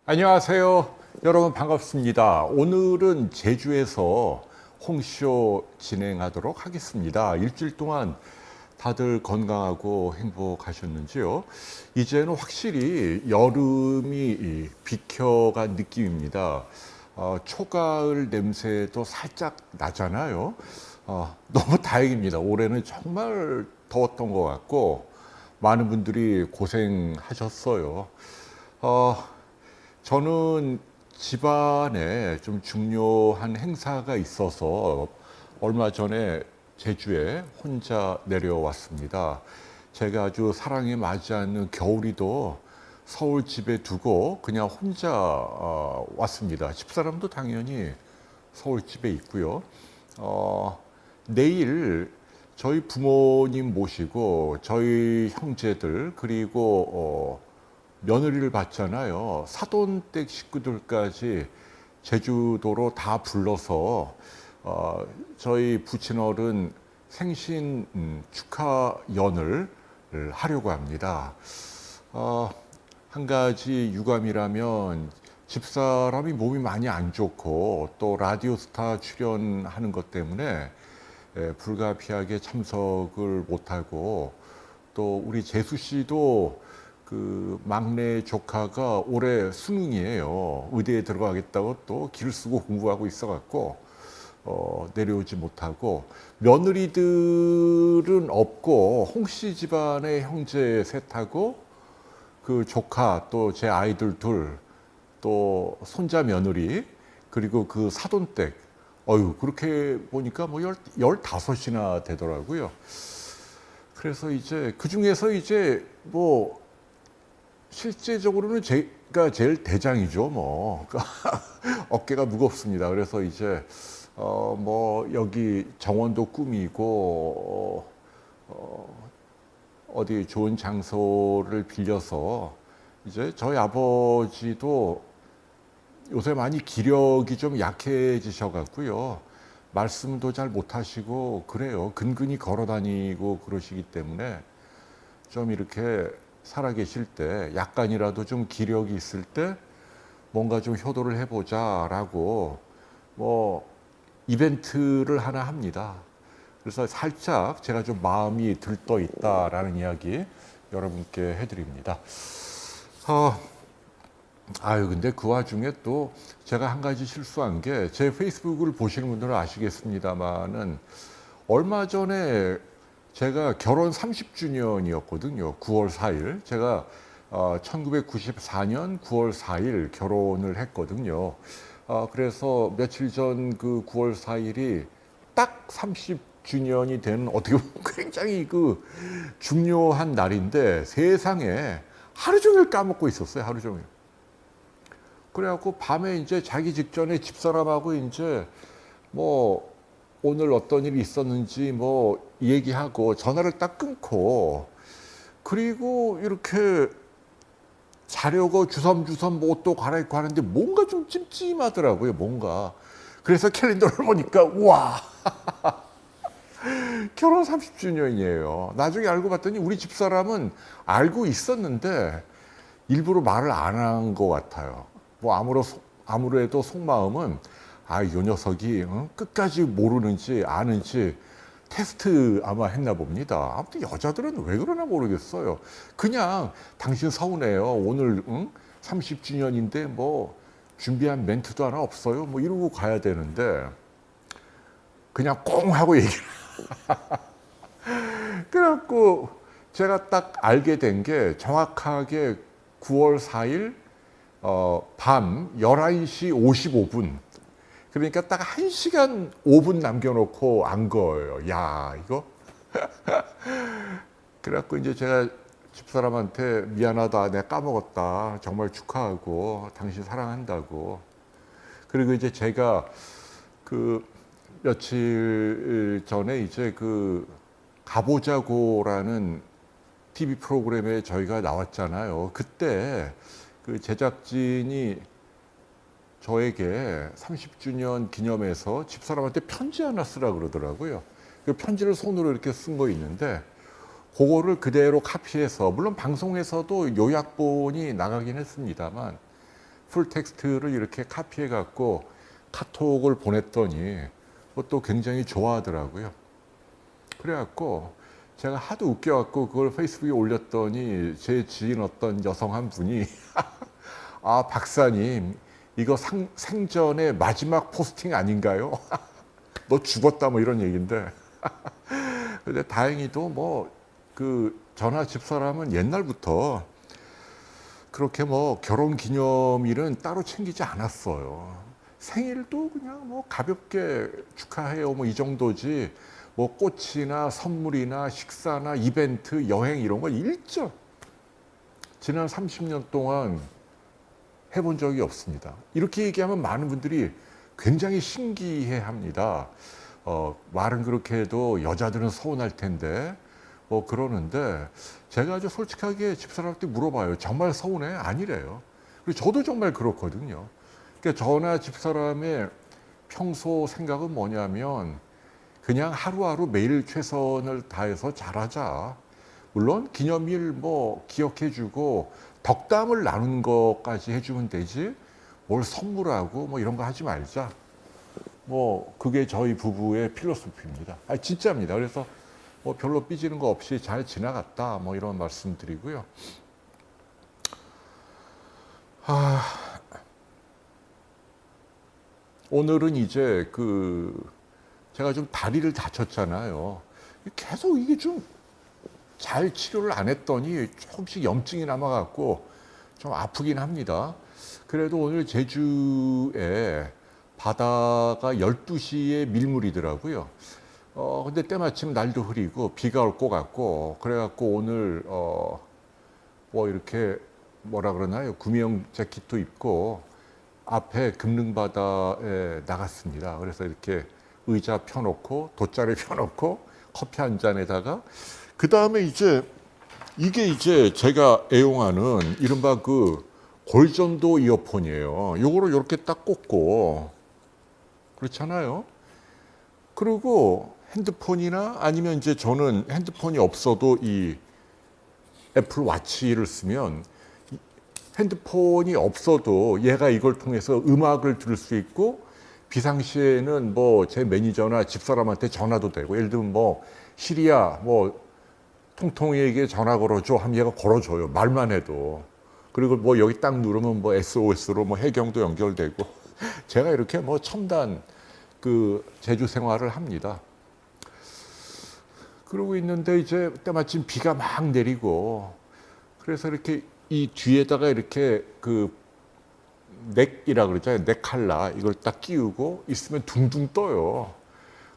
안녕하세요. 여러분 반갑습니다. 오늘은 제주에서 홍쇼 진행하도록 하겠습니다. 일주일 동안 다들 건강하고 행복하셨는지요? 이제는 확실히 여름이 비켜간 느낌입니다. 초가을 냄새도 살짝 나잖아요. 너무 다행입니다. 올해는 정말 더웠던 것 같고 많은 분들이 고생하셨어요. 어, 저는 집안에 좀 중요한 행사가 있어서 얼마 전에 제주에 혼자 내려왔습니다. 제가 아주 사랑에 맞지 않는 겨울이도 서울 집에 두고 그냥 혼자 왔습니다. 집사람도 당연히 서울 집에 있고요. 내일 저희 부모님 모시고 저희 형제들 그리고 며느리를 받잖아요. 사돈댁 식구들까지 제주도로 다 불러서 저희 부친어른 생신 축하연을 하려고 합니다. 한 가지 유감이라면 집사람이 몸이 많이 안 좋고 또 라디오스타 출연하는 것 때문에 불가피하게 참석을 못하고 또 우리 재수 씨도 그 막내 조카가 올해 수능이에요. 의대에 들어가겠다고 또 기를 쓰고 공부하고 있어갖고 내려오지 못하고 며느리들은 없고 홍씨 집안의 형제 셋하고 그 조카 또 제 아이들 둘 또 손자 며느리 그리고 그 사돈댁 그렇게 보니까 뭐 15이나 되더라고요. 그래서 이제 그 중에서 이제 뭐 실제적으로는 제가 제일 대장이죠, 뭐. 어깨가 무겁습니다. 그래서 이제, 뭐, 여기 정원도 꾸미고, 어디 좋은 장소를 빌려서, 이제 저희 아버지도 요새 많이 기력이 좀 약해지셔갖고요. 말씀도 잘 못하시고, 그래요. 근근히 걸어 다니고 그러시기 때문에 좀 이렇게 살아계실 때 약간이라도 좀 기력이 있을 때 뭔가 좀 효도를 해보자라고 뭐 이벤트를 하나 합니다. 그래서 살짝 제가 좀 마음이 들떠 있다라는 이야기 여러분께 해드립니다. 근데 그 와중에 또 제가 한 가지 실수한 게 제 페이스북을 보시는 분들은 아시겠습니다만은 얼마 전에 제가 결혼 30주년이었거든요. 9월 4일. 제가 1994년 9월 4일 결혼을 했거든요. 그래서 며칠 전 그 9월 4일이 딱 30주년이 되는 어떻게 보면 굉장히 그 중요한 날인데 세상에 하루 종일 까먹고 있었어요. 하루 종일. 그래갖고 밤에 이제 자기 직전에 집사람하고 이제 뭐 오늘 어떤 일이 있었는지 뭐 얘기하고 전화를 딱 끊고 그리고 이렇게 자려고 주섬주섬 뭐 옷도 갈아입고 하는데 뭔가 좀 찜찜하더라고요, 뭔가. 그래서 캘린더를 보니까 우와 결혼 30주년이에요. 나중에 알고 봤더니 우리 집사람은 알고 있었는데 일부러 말을 안 한 것 같아요. 뭐 아무래도 속마음은 요 녀석이 끝까지 모르는지 아는지 테스트 아마 했나 봅니다. 아무튼 여자들은 왜 그러나 모르겠어요. 그냥 당신 서운해요. 오늘 30주년인데 뭐 준비한 멘트도 하나 없어요. 뭐 이러고 가야 되는데 그냥 꽁 하고 얘기를. 그래갖고 제가 딱 알게 된 게 정확하게 9월 4일 밤 11시 55분. 그러니까 딱 1시간 5분 남겨놓고 안 거예요. 야, 이거. 그래갖고 이제 제가 집사람한테 미안하다, 내가 까먹었다. 정말 축하하고, 당신 사랑한다고. 그리고 이제 제가 그 며칠 전에 이제 그 가보자고라는 TV 프로그램에 저희가 나왔잖아요. 그때 그 제작진이 저에게 30주년 기념해서 집사람한테 편지 하나 쓰라 그러더라고요. 그 편지를 손으로 이렇게 쓴 거 있는데 그거를 그대로 카피해서 물론 방송에서도 요약본이 나가긴 했습니다만 풀 텍스트를 이렇게 카피해 갖고 카톡을 보냈더니 또 굉장히 좋아하더라고요. 그래갖고 제가 하도 웃겨갖고 그걸 페이스북에 올렸더니 제 지인 어떤 여성 한 분이 아 박사님 이거 생전의 마지막 포스팅 아닌가요? 너 죽었다 뭐 이런 얘기인데 근데 다행히도 뭐 그 저나 집사람은 옛날부터 그렇게 뭐 결혼 기념일은 따로 챙기지 않았어요. 생일도 그냥 뭐 가볍게 축하해요 뭐 이 정도지 뭐 꽃이나 선물이나 식사나 이벤트 여행 이런 거 일절 지난 30년 동안 해본 적이 없습니다. 이렇게 얘기하면 많은 분들이 굉장히 신기해 합니다. 말은 그렇게 해도 여자들은 서운할 텐데 뭐 그러는데 제가 아주 솔직하게 집사람한테 물어봐요. 정말 서운해? 아니래요. 그리고 저도 정말 그렇거든요. 그러니까 저나 집사람의 평소 생각은 뭐냐면 그냥 하루하루 매일 최선을 다해서 잘하자. 물론 기념일 뭐 기억해주고 덕담을 나눈 것까지 해주면 되지 뭘 선물하고 뭐 이런 거 하지 말자. 뭐 그게 저희 부부의 필로소피입니다. 아 진짜입니다. 그래서 뭐 별로 삐지는 거 없이 잘 지나갔다 뭐 이런 말씀 드리고요. 오늘은 이제 제가 좀 다리를 다쳤잖아요. 계속 이게 좀 잘 치료를 안 했더니 조금씩 염증이 남아갖고 좀 아프긴 합니다. 그래도 오늘 제주에 바다가 12시에 밀물이더라고요. 근데 때마침 날도 흐리고 비가 올 것 같고 그래갖고 오늘 뭐 이렇게 뭐라 그러나요? 구명 재킷도 입고 앞에 금능바다에 나갔습니다. 그래서 이렇게 의자 펴놓고 돗자리 펴놓고 커피 한 잔에다가 그 다음에 이게 이제 제가 애용하는 이른바 골전도 이어폰이에요. 요거를 이렇게 딱 꽂고 그렇잖아요. 그리고 핸드폰이나 아니면 이제 저는 핸드폰이 없어도 이 애플 워치를 쓰면 핸드폰이 없어도 얘가 이걸 통해서 음악을 들을 수 있고 비상시에는 뭐 제 매니저나 집사람한테 전화도 되고 예를 들면 뭐 시리야 뭐 통통이에게 전화 걸어줘 하면 얘가 걸어줘요. 말만 해도. 그리고 뭐 여기 딱 누르면 뭐 SOS로 뭐 해경도 연결되고 제가 이렇게 뭐 첨단 제주 생활을 합니다. 그러고 있는데 이제 때마침 비가 막 내리고 그래서 이렇게 이 뒤에다가 이렇게 넥이라 그러잖아요. 넥칼라 이걸 딱 끼우고 있으면 둥둥 떠요.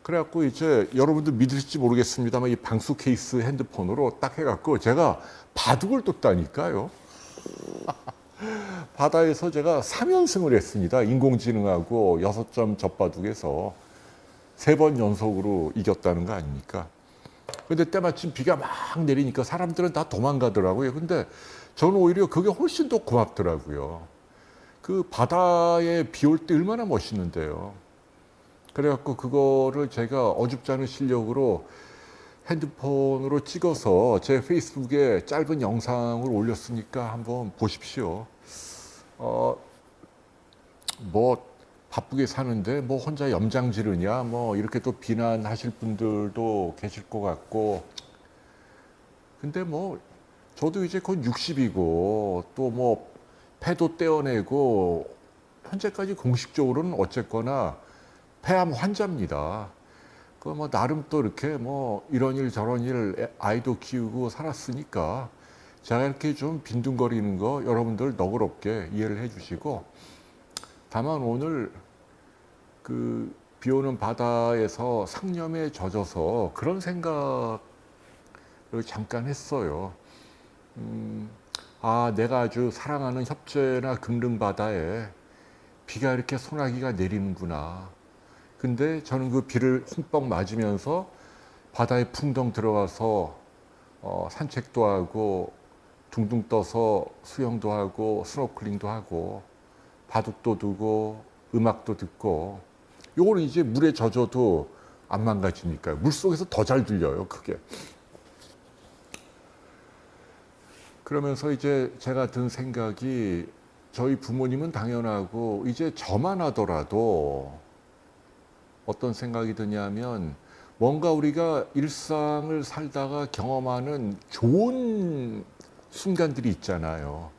그래갖고 이제 여러분들 믿으실지 모르겠습니다만 이 방수 케이스 핸드폰으로 딱 해갖고 제가 바둑을 뒀다니까요. 바다에서 제가 3연승을 했습니다. 인공지능하고 6점 젖바둑에서 3번 연속으로 이겼다는 거 아닙니까? 근데 때마침 비가 막 내리니까 사람들은 다 도망가더라고요. 근데 저는 오히려 그게 훨씬 더 고맙더라고요. 그 바다에 비 올 때 얼마나 멋있는데요. 그래갖고 그거를 제가 어줍지 않은 실력으로 핸드폰으로 찍어서 제 페이스북에 짧은 영상을 올렸으니까 한번 보십시오. 뭐 바쁘게 사는데 뭐 혼자 염장 지르냐 뭐 이렇게 또 비난하실 분들도 계실 것 같고 근데 뭐 저도 이제 곧 60이고 또 뭐 폐도 떼어내고 현재까지 공식적으로는 어쨌거나 폐암 환자입니다. 그 뭐 나름 또 이렇게 뭐 이런 일 저런 일 아이도 키우고 살았으니까 제가 이렇게 좀 빈둥거리는 거 여러분들 너그럽게 이해를 해주시고 다만 오늘 비 오는 바다에서 상념에 젖어서 그런 생각을 잠깐 했어요. 내가 아주 사랑하는 협재나 금릉바다에 비가 이렇게 소나기가 내리는구나. 근데 저는 그 비를 흠뻑 맞으면서 바다에 풍덩 들어가서 산책도 하고 둥둥 떠서 수영도 하고 스노클링도 하고 바둑도 두고 음악도 듣고 요거는 이제 물에 젖어도 안 망가지니까요. 물속에서 더 잘 들려요, 그게. 그러면서 이제 제가 든 생각이 저희 부모님은 당연하고 이제 저만 하더라도 어떤 생각이 드냐면 뭔가 우리가 일상을 살다가 경험하는 좋은 순간들이 있잖아요.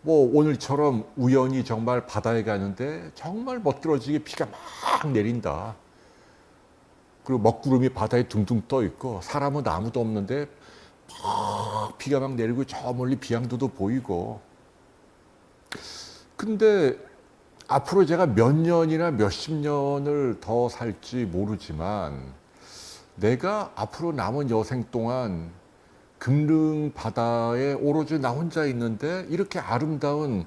뭐 오늘처럼 우연히 정말 바다에 가는데 정말 멋들어지게 비가 막 내린다. 그리고 먹구름이 바다에 둥둥 떠 있고 사람은 아무도 없는데 막 비가 막 내리고 저 멀리 비양도도 보이고. 근데 앞으로 제가 몇 년이나 몇십 년을 더 살지 모르지만 내가 앞으로 남은 여생 동안 금릉 바다에 오로지 나 혼자 있는데 이렇게 아름다운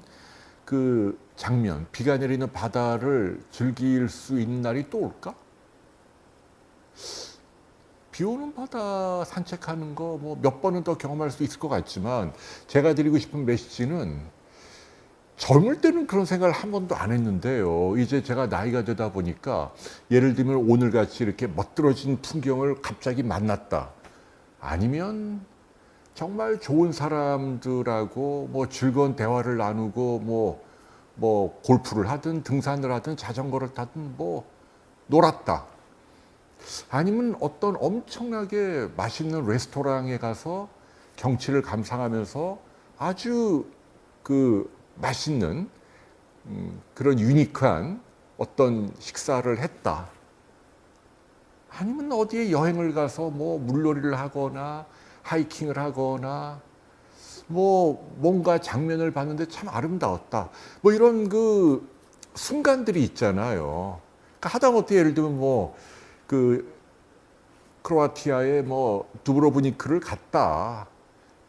그 장면, 비가 내리는 바다를 즐길 수 있는 날이 또 올까? 비 오는 바다 산책하는 거 뭐 몇 번은 더 경험할 수 있을 것 같지만 제가 드리고 싶은 메시지는 젊을 때는 그런 생각을 한 번도 안 했는데요. 이제 제가 나이가 되다 보니까 예를 들면 오늘같이 이렇게 멋들어진 풍경을 갑자기 만났다. 아니면 정말 좋은 사람들하고 뭐 즐거운 대화를 나누고 뭐 골프를 하든 등산을 하든 자전거를 타든 뭐 놀았다. 아니면 어떤 엄청나게 맛있는 레스토랑에 가서 경치를 감상하면서 아주 그 맛있는 그런 유니크한 어떤 식사를 했다. 아니면 어디에 여행을 가서 뭐 물놀이를 하거나 하이킹을 하거나 뭐 뭔가 장면을 봤는데 참 아름다웠다. 뭐 이런 그 순간들이 있잖아요. 그러니까 하다못해 예를 들면 뭐 그 크로아티아의 뭐 두브로브니크를 갔다.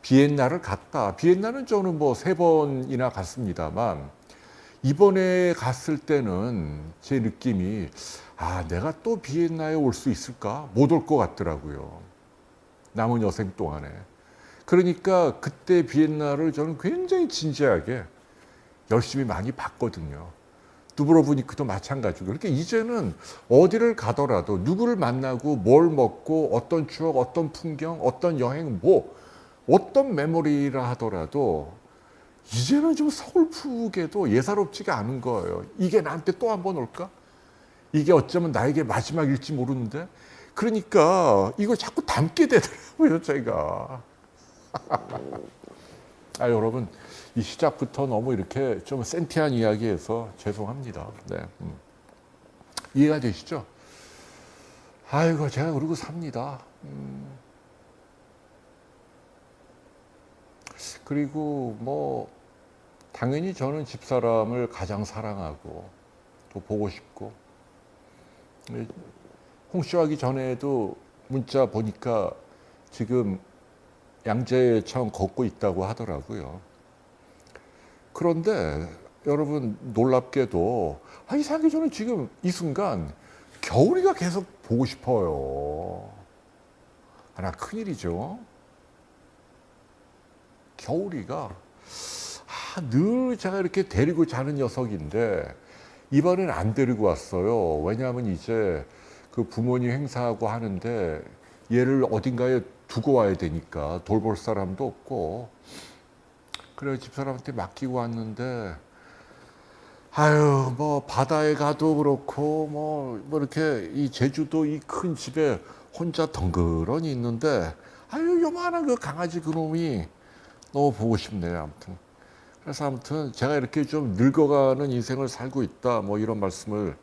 비엔나를 갔다. 비엔나는 저는 뭐 3번이나 갔습니다만 이번에 갔을 때는 제 느낌이 내가 또 비엔나에 올 수 있을까? 못 올 것 같더라고요. 남은 여생 동안에. 그러니까 그때 비엔나를 저는 굉장히 진지하게 열심히 많이 봤거든요. 두브로브니크도 마찬가지고. 그러니까 이제는 어디를 가더라도 누구를 만나고 뭘 먹고 어떤 추억, 어떤 풍경, 어떤 여행, 뭐 어떤 메모리라 하더라도 이제는 좀 서글프게도 예사롭지가 않은 거예요. 이게 나한테 또 한 번 올까? 이게 어쩌면 나에게 마지막일지 모르는데. 그러니까 이걸 자꾸 담게 되더라고요, 제가. 여러분, 이 시작부터 너무 이렇게 좀 센티한 이야기해서 죄송합니다. 네. 이해가 되시죠? 아이고, 제가 그러고 삽니다. 그리고 뭐 당연히 저는 집사람을 가장 사랑하고 또 보고 싶고, 홍시하기 전에도 문자 보니까 지금 양재천 걷고 있다고 하더라고요. 그런데 여러분 놀랍게도 이상하게 저는 지금 이 순간 겨울이가 계속 보고 싶어요. 하나 큰일이죠. 겨울이가 늘 제가 이렇게 데리고 자는 녀석인데 이번엔 안 데리고 왔어요. 왜냐하면 이제 그 부모님 행사하고 하는데 얘를 어딘가에 두고 와야 되니까 돌볼 사람도 없고, 그래 집사람한테 맡기고 왔는데 뭐 바다에 가도 그렇고 뭐 이렇게 이 제주도 이 큰 집에 혼자 덩그러니 있는데 요만한 그 강아지 그놈이 너무 보고 싶네요. 아무튼 그래서 아무튼 제가 이렇게 좀 늙어가는 인생을 살고 있다, 뭐 이런 말씀을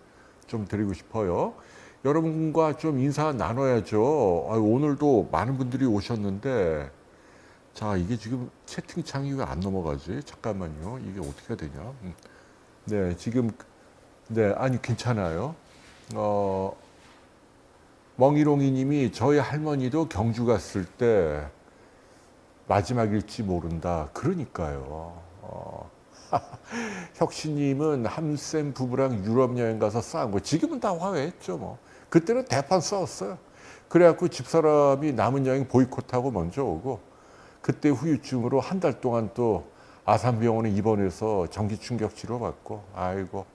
좀 드리고 싶어요. 여러분과 좀 인사 나눠야죠. 오늘도 많은 분들이 오셨는데, 자, 이게 지금 채팅창이 왜 안 넘어가지? 잠깐만요. 이게 어떻게 해야 되냐? 네, 지금, 네, 아니, 괜찮아요. 멍이롱이 님이 저희 할머니도 경주 갔을 때 마지막일지 모른다. 그러니까요. 혁신님은 함쌤 부부랑 유럽 여행 가서 싸운 거. 지금은 다 화해했죠, 뭐. 그때는 대판 싸웠어요. 그래갖고 집사람이 남은 여행 보이콧하고 먼저 오고, 그때 후유증으로 한 달 동안 또 아산병원에 입원해서 전기 충격 치료받고. 아이고.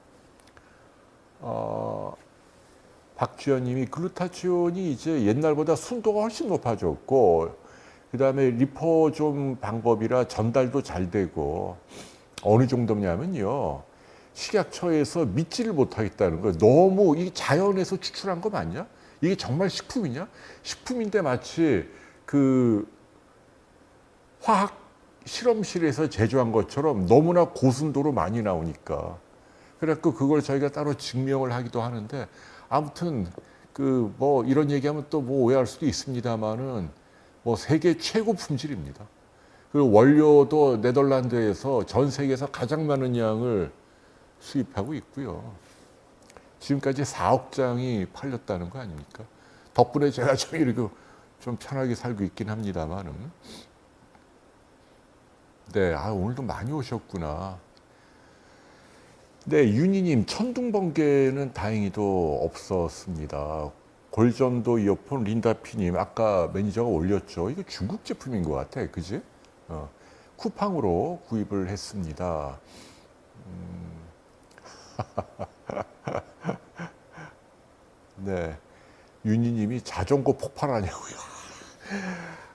박주연님이 글루타치온이 이제 옛날보다 순도가 훨씬 높아졌고, 그 다음에 리포존 방법이라 전달도 잘 되고, 어느 정도냐면요. 식약처에서 믿지를 못하겠다는 거예요. 너무 이 자연에서 추출한 거 맞냐? 이게 정말 식품이냐? 식품인데 마치 그 화학 실험실에서 제조한 것처럼 너무나 고순도로 많이 나오니까. 그래갖고 그걸 저희가 따로 증명을 하기도 하는데 아무튼 그 뭐 이런 얘기하면 또 뭐 오해할 수도 있습니다만은 뭐 세계 최고 품질입니다. 그리고 원료도 네덜란드에서 전 세계에서 가장 많은 양을 수입하고 있고요. 지금까지 4억 장이 팔렸다는 거 아닙니까? 덕분에 제가 좀 이렇게 좀 편하게 살고 있긴 합니다만은. 네, 아, 오늘도 많이 오셨구나. 네, 윤희님, 천둥번개는 다행히도 없었습니다. 골전도 이어폰 린다피님, 아까 매니저가 올렸죠. 이거 중국 제품인 것 같아, 그지? 쿠팡으로 구입을 했습니다. 네, 윤희님이 자전거 폭발하냐고요.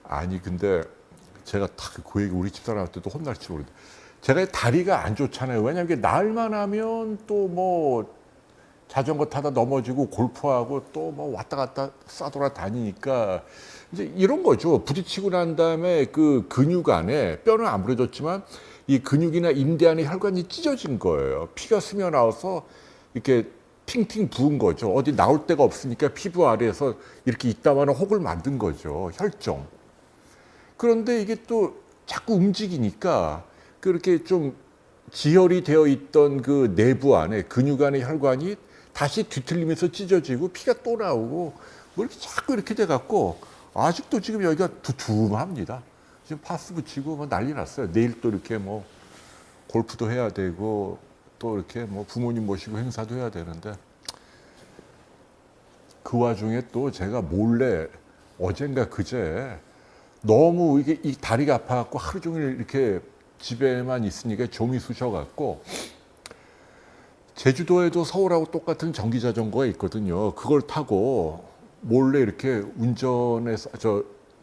아니, 근데 제가 그 얘기 우리 집사람한테도 혼날지 모르겠는데 제가 다리가 안 좋잖아요. 왜냐하면 날만 하면 또 뭐 자전거 타다 넘어지고 골프하고 또 뭐 왔다 갔다 싸돌아 다니니까 이제 이런 거죠. 부딪히고 난 다음에 그 근육 안에 뼈는 안 부러졌지만 이 근육이나 인대 안에 혈관이 찢어진 거예요. 피가 스며 나와서 이렇게 팅팅 부은 거죠. 어디 나올 데가 없으니까 피부 아래에서 이렇게 있다마는 혹을 만든 거죠. 혈종. 그런데 이게 또 자꾸 움직이니까 그렇게 좀 지혈이 되어 있던 그 내부 안에 근육 안에 혈관이 다시 뒤틀리면서 찢어지고 피가 또 나오고 뭐 이렇게 자꾸 이렇게 돼 갖고 아직도 지금 여기가 두툼합니다. 지금 파스 붙이고 뭐 난리 났어요. 내일 또 이렇게 뭐 골프도 해야 되고 또 이렇게 뭐 부모님 모시고 행사도 해야 되는데 그 와중에 또 제가 몰래 어젠가 그제 너무 이게 이 다리가 아파갖고 하루 종일 이렇게 집에만 있으니까 좀이 쑤셔갖고 제주도에도 서울하고 똑같은 전기 자전거가 있거든요. 그걸 타고 몰래 이렇게 운전해서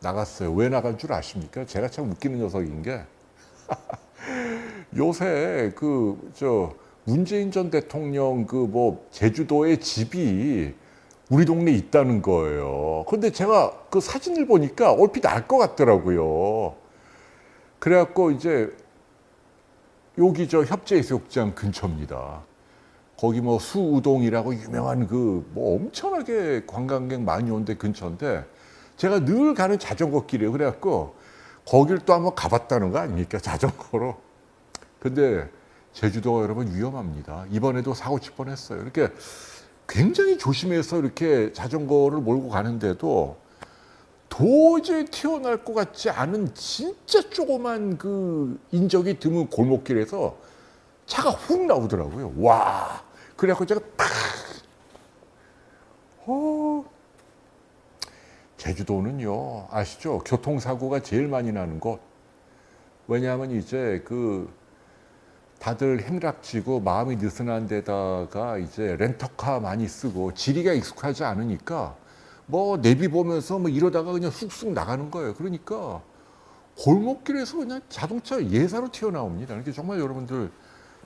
나갔어요. 왜 나간 줄 아십니까? 제가 참 웃기는 녀석인 게 요새 문재인 전 대통령 그 뭐 제주도에 집이 우리 동네에 있다는 거예요. 근데 제가 그 사진을 보니까 얼핏 알 것 같더라고요. 그래갖고 이제 여기 협재해수욕장 근처입니다. 거기 뭐 수우동이라고 유명한 그 뭐 엄청나게 관광객 많이 온 데 근처인데 제가 늘 가는 자전거 길이에요. 그래갖고 거길 또 한번 가봤다는 거 아닙니까? 자전거로. 근데 제주도가 여러분 위험합니다. 이번에도 사고 칠 뻔했어요. 이렇게 굉장히 조심해서 이렇게 자전거를 몰고 가는데도 도저히 튀어나올 것 같지 않은 진짜 조그만 그 인적이 드문 골목길에서 차가 훅 나오더라고요. 와. 그래갖고 제가 제주도는요, 아시죠? 교통사고가 제일 많이 나는 곳. 왜냐하면 이제 다들 행락지고 마음이 느슨한 데다가 이제 렌터카 많이 쓰고 지리가 익숙하지 않으니까 뭐 내비 보면서 뭐 이러다가 그냥 쑥쑥 나가는 거예요. 그러니까 골목길에서 그냥 자동차 예사로 튀어나옵니다. 그러니까 정말 여러분들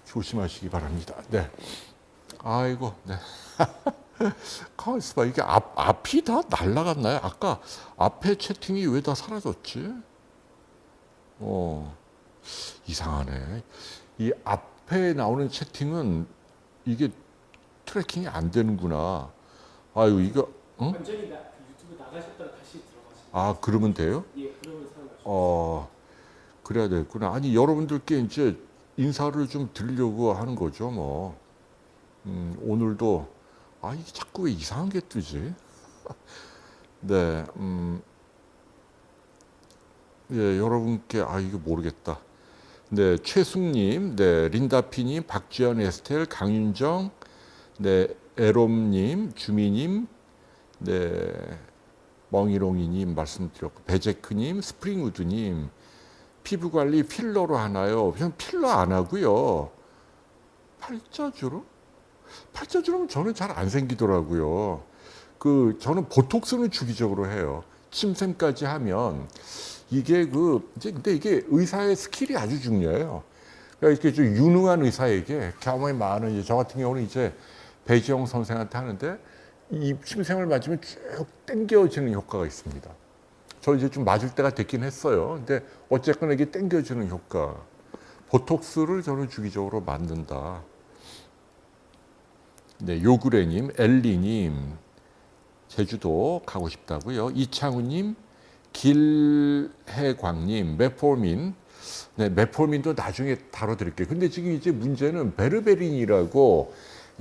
조심하시기 바랍니다. 네. 아이고, 네. 가만 있어봐. 이게 앞이 다 날라갔나요? 아까 앞에 채팅이 왜 다 사라졌지? 이상하네. 이 앞에 나오는 채팅은 이게 트래킹이 안 되는구나. 아유, 이거, 응? 완전히 유튜브 나가셨다가 다시 들어가시면 아, 그러면 돼요? 예, 그러면 사용하시면 그래야 되겠구나. 아니, 여러분들께 이제 인사를 좀 드리려고 하는 거죠, 뭐. 오늘도, 이게 자꾸 왜 이상한 게 뜨지? 네, 예, 여러분께, 이거 모르겠다. 네, 최숙님, 네, 린다피님, 박지연, 에스텔, 강윤정, 네, 에롬님, 주미님, 네, 멍이롱이님 말씀드렸고, 배제크님, 스프링우드님, 피부관리 필러로 하나요? 그냥 필러 안 하고요. 팔자주름? 팔자주름은 저는 잘 안 생기더라고요. 저는 보톡스는 주기적으로 해요. 침샘까지 하면 이게 근데 이게 의사의 스킬이 아주 중요해요. 이렇게 좀 유능한 의사에게 경험이 많은 이제 저 같은 경우는 이제 배지영 선생한테 하는데 이 침샘을 맞으면 쭉 당겨지는 효과가 있습니다. 저 이제 좀 맞을 때가 됐긴 했어요. 근데 어쨌거나 이게 당겨지는 효과. 보톡스를 저는 주기적으로 맞는다. 네, 요구레님, 엘리님, 제주도 가고 싶다고요. 이창우님, 길해광님, 메포민. 네, 메포민도 나중에 다뤄드릴게요. 근데 지금 이제 문제는 베르베린이라고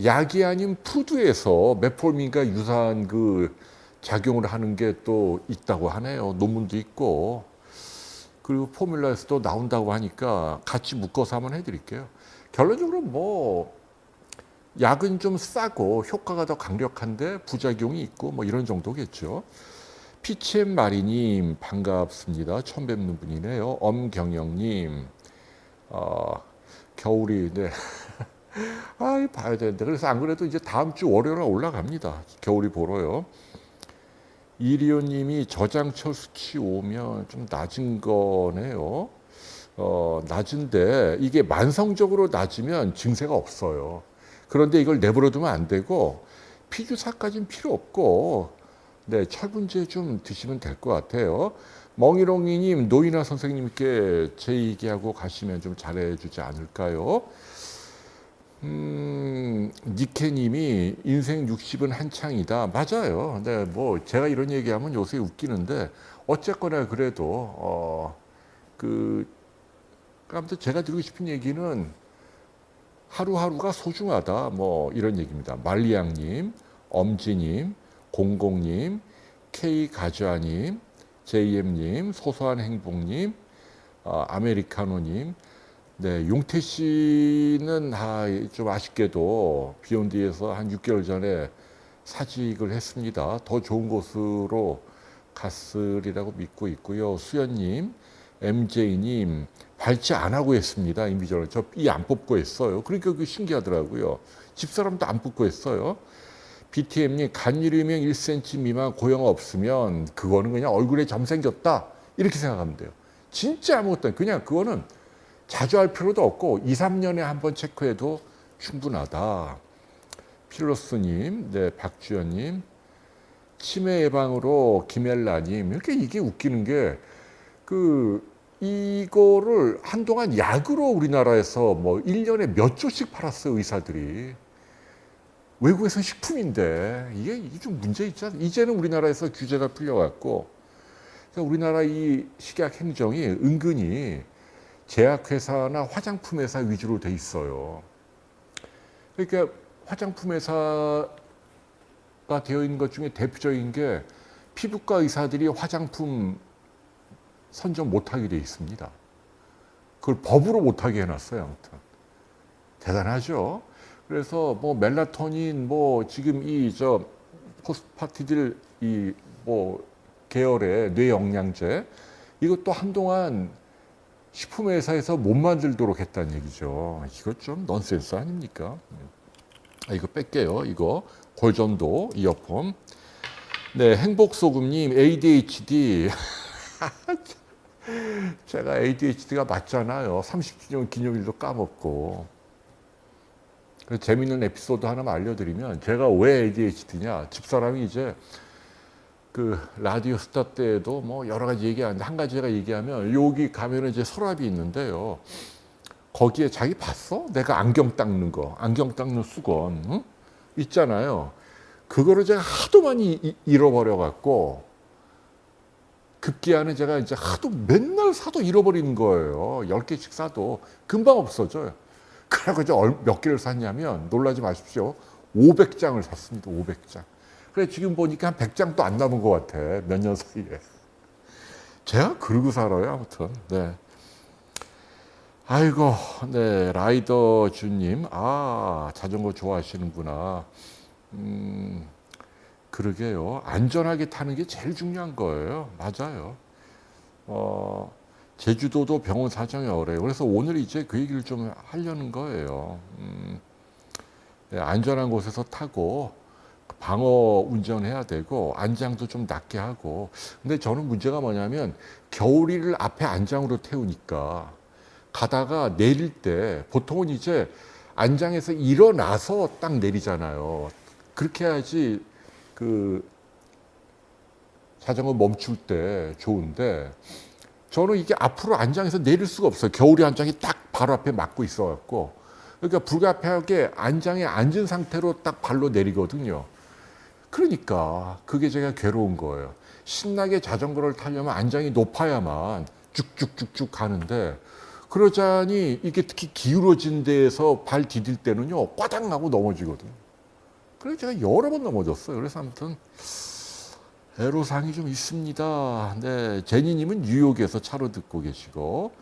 약이 아닌 푸드에서 메포민과 유사한 그 작용을 하는 게 또 있다고 하네요. 논문도 있고. 그리고 포뮬러에서도 나온다고 하니까 같이 묶어서 한번 해드릴게요. 결론적으로 뭐 약은 좀 싸고 효과가 더 강력한데 부작용이 있고 뭐 이런 정도겠죠. PCM 마리님 반갑습니다. 처음 뵙는 분이네요. 엄경영님 겨울이 네. 아 봐야 되는데 그래서 안 그래도 이제 다음 주 월요일에 올라갑니다. 겨울이 보러요. 이리오님이 저장철 수치 오면 좀 낮은 거네요. 낮은데 이게 만성적으로 낮으면 증세가 없어요. 그런데 이걸 내버려두면 안 되고 피주사까지는 필요 없고 네, 철분제 좀 드시면 될 것 같아요. 멍이롱이님 노인아 선생님께 제 얘기하고 가시면 좀 잘해주지 않을까요? 니케님이 인생 60은 한창이다. 맞아요. 근데 뭐 제가 이런 얘기하면 요새 웃기는데 어쨌거나 그래도 아무튼 제가 드리고 싶은 얘기는 하루하루가 소중하다. 뭐 이런 얘기입니다. 말리양님, 엄지님, 공공님, K 가주아님, JM님, 소소한 행복님, 아메리카노님. 네, 용태 씨는 좀 아쉽게도 비욘드에서 한 6개월 전에 사직을 했습니다. 더 좋은 곳으로 갔으리라고 믿고 있고요. 수연님, MJ님 발치 안 하고 했습니다. 인비저널 저 이 안 뽑고 했어요. 그러니까 그게 신기하더라고요. 집사람도 안 뽑고 했어요. BTM님 간유리명 1cm 미만 고형 없으면 그거는 그냥 얼굴에 점 생겼다 이렇게 생각하면 돼요. 진짜 아무것도 아니에요. 그냥 그거는 자주 할 필요도 없고 2, 3년에 한 번 체크해도 충분하다. 필로스님, 네, 박주연님, 치매 예방으로 김엘라님 이렇게 이게 웃기는 게 이거를 한동안 약으로 우리나라에서 뭐 1년에 몇 조씩 팔았어요 의사들이. 외국에서 식품인데 이게 좀 문제 있지 않아요? 이제는 우리나라에서 규제가 풀려갖고 그러니까 우리나라 이 식약 행정이 은근히 제약회사나 화장품회사 위주로 돼 있어요. 그러니까 화장품회사가 되어 있는 것 중에 대표적인 게 피부과 의사들이 화장품 선정 못하게 돼 있습니다. 그걸 법으로 못하게 해놨어요. 아무튼 대단하죠. 그래서 뭐 멜라토닌 뭐 지금 포스파티딜 뭐 계열의 뇌영양제 이것도 한동안 식품회사에서 못 만들도록 했다는 얘기죠. 이거 좀 넌센스 아닙니까? 이거 뺄게요. 이거 골전도 이어폰. 네, 행복소금님 ADHD. 제가 ADHD가 맞잖아요. 30주년 기념일도 까먹고. 재밌는 에피소드 하나만 알려드리면 제가 왜 ADHD냐. 집사람이 이제 그 라디오 스타 때에도 뭐 여러 가지 얘기하는데 한 가지 제가 얘기하면 여기 가면은 이제 서랍이 있는데요. 거기에 자기 봤어? 내가 안경 닦는 거, 안경 닦는 수건 응? 있잖아요. 그거를 제가 하도 많이 잃어버려 갖고 급기야는 제가 이제 하도 맨날 사도 잃어버리는 거예요. 10개씩 사도 금방 없어져요. 그래서 몇 개를 샀냐면 놀라지 마십시오. 500장을 샀습니다. 500장. 그래 지금 보니까 한 100장도 안 남은 것 같아. 몇 년 사이에. 제가 그러고 살아요. 아무튼. 네. 아이고, 네. 라이더 주님. 자전거 좋아하시는구나. 그러게요. 안전하게 타는 게 제일 중요한 거예요. 맞아요. 제주도도 병원 사정이 어려요. 그래서 오늘 이제 그 얘기를 좀 하려는 거예요. 네, 안전한 곳에서 타고 방어 운전해야 되고 안장도 좀 낮게 하고. 근데 저는 문제가 뭐냐면 겨울이를 앞에 안장으로 태우니까 가다가 내릴 때 보통은 이제 안장에서 일어나서 딱 내리잖아요. 그렇게 해야지 그 자전거 멈출 때 좋은데 저는 이게 앞으로 안장에서 내릴 수가 없어요. 겨울에 안장이 딱 바로 앞에 막고 있어갖고 그러니까 불가피하게 안장에 앉은 상태로 딱 발로 내리거든요. 그러니까 그게 제가 괴로운 거예요. 신나게 자전거를 타려면 안장이 높아야만 쭉쭉쭉쭉 가는데 그러자니 이게 특히 기울어진 데에서 발 디딜 때는요 꽈당 하고 넘어지거든요. 그래서 제가 여러 번 넘어졌어요. 그래서 아무튼 애로사항이 좀 있습니다. 네, 제니님은 뉴욕에서 차로 듣고 계시고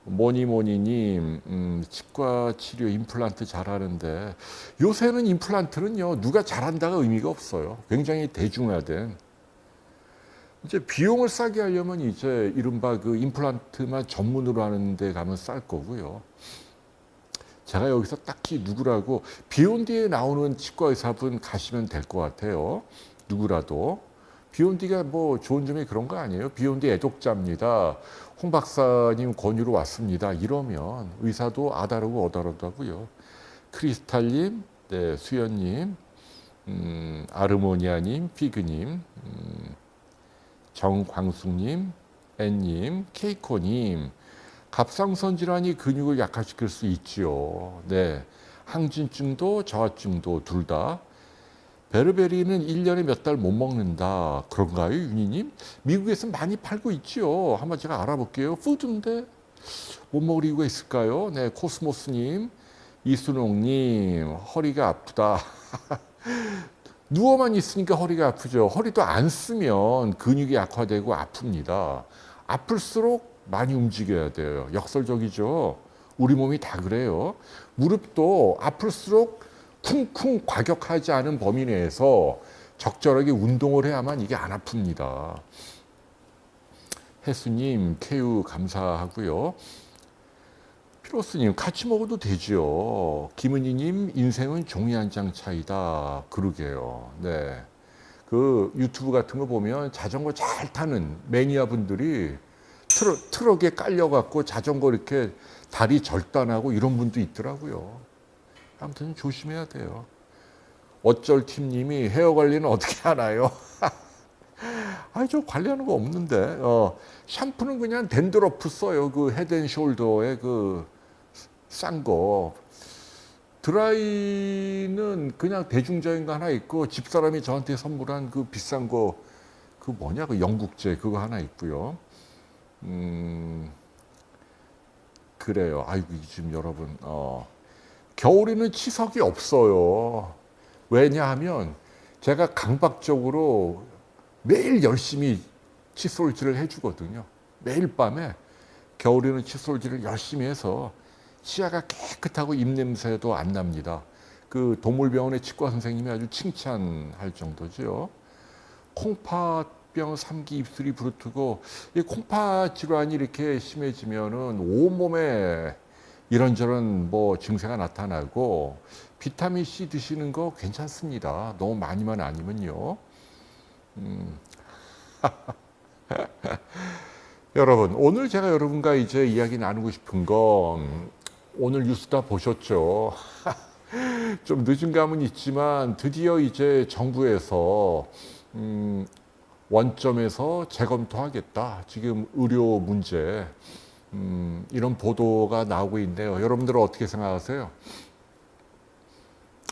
모니모니님 치과 치료 임플란트 잘하는데 요새는 임플란트는요 누가 잘한다가 의미가 없어요. 굉장히 대중화된 이제 비용을 싸게 하려면 이제 이른바 그 임플란트만 전문으로 하는 데 가면 쌀 거고요. 제가 여기서 딱히 누구라고 비욘디에 나오는 치과 의사분 가시면 될 것 같아요. 누구라도. 비욘디가 뭐 좋은 점이 그런 거 아니에요. 비욘디 애독자입니다. 홍 박사님 권유로 왔습니다. 이러면 의사도 아다르고 어다르다고요. 크리스탈님, 네, 수연님, 아르모니아님, 피그님, 정광숙님, 앤님, 케이코님, 갑상선 질환이 근육을 약화시킬 수 있지요. 네, 항진증도 저하증도 둘 다. 베르베리는 1년에 몇 달 못 먹는다. 그런가요, 윤희님? 미국에서 많이 팔고 있지요. 한번 제가 알아볼게요. 푸드인데 못 먹을 이유가 있을까요? 네, 코스모스님, 이순옥님, 허리가 아프다. 누워만 있으니까 허리가 아프죠. 허리도 안 쓰면 근육이 약화되고 아픕니다. 아플수록 많이 움직여야 돼요. 역설적이죠. 우리 몸이 다 그래요. 무릎도 아플수록 쿵쿵 과격하지 않은 범위 내에서 적절하게 운동을 해야만 이게 안 아픕니다. 혜수님, 케유 감사하고요. 피로스님, 같이 먹어도 되죠. 김은희님, 인생은 종이 한 장 차이다. 그러게요. 네. 그 유튜브 같은 거 보면 자전거 잘 타는 매니아 분들이 트럭에 깔려갖고 자전거 이렇게 다리 절단하고 이런 분도 있더라고요. 아무튼 조심해야 돼요. 어쩔 팀님이 헤어 관리는 어떻게 하나요? 아니, 저 관리하는 거 없는데. 샴푸는 그냥 댄드러프 써요. 그 헤드앤숄더에 그 싼 거. 드라이는 그냥 대중적인 거 하나 있고 집사람이 저한테 선물한 그 비싼 거 그 뭐냐 그 영국제 그거 하나 있고요. 그래요. 아이고 지금 여러분 겨울에는 치석이 없어요. 왜냐하면 제가 강박적으로 매일 열심히 칫솔질을 해주거든요. 매일 밤에 겨울에는 칫솔질을 열심히 해서 치아가 깨끗하고 입냄새도 안 납니다. 그 동물병원의 치과 선생님이 아주 칭찬할 정도죠. 콩팥병 3기 입술이 부르트고 이 콩팥 질환이 이렇게 심해지면은 온몸에 이런저런 뭐 증세가 나타나고 비타민 C 드시는 거 괜찮습니다. 너무 많이만 아니면요. 여러분 오늘 제가 여러분과 이제 이야기 나누고 싶은 건 오늘 뉴스 다 보셨죠? 좀 늦은 감은 있지만 드디어 이제 정부에서 원점에서 재검토하겠다. 지금 의료 문제 이런 보도가 나오고 있는데요. 여러분들은 어떻게 생각하세요?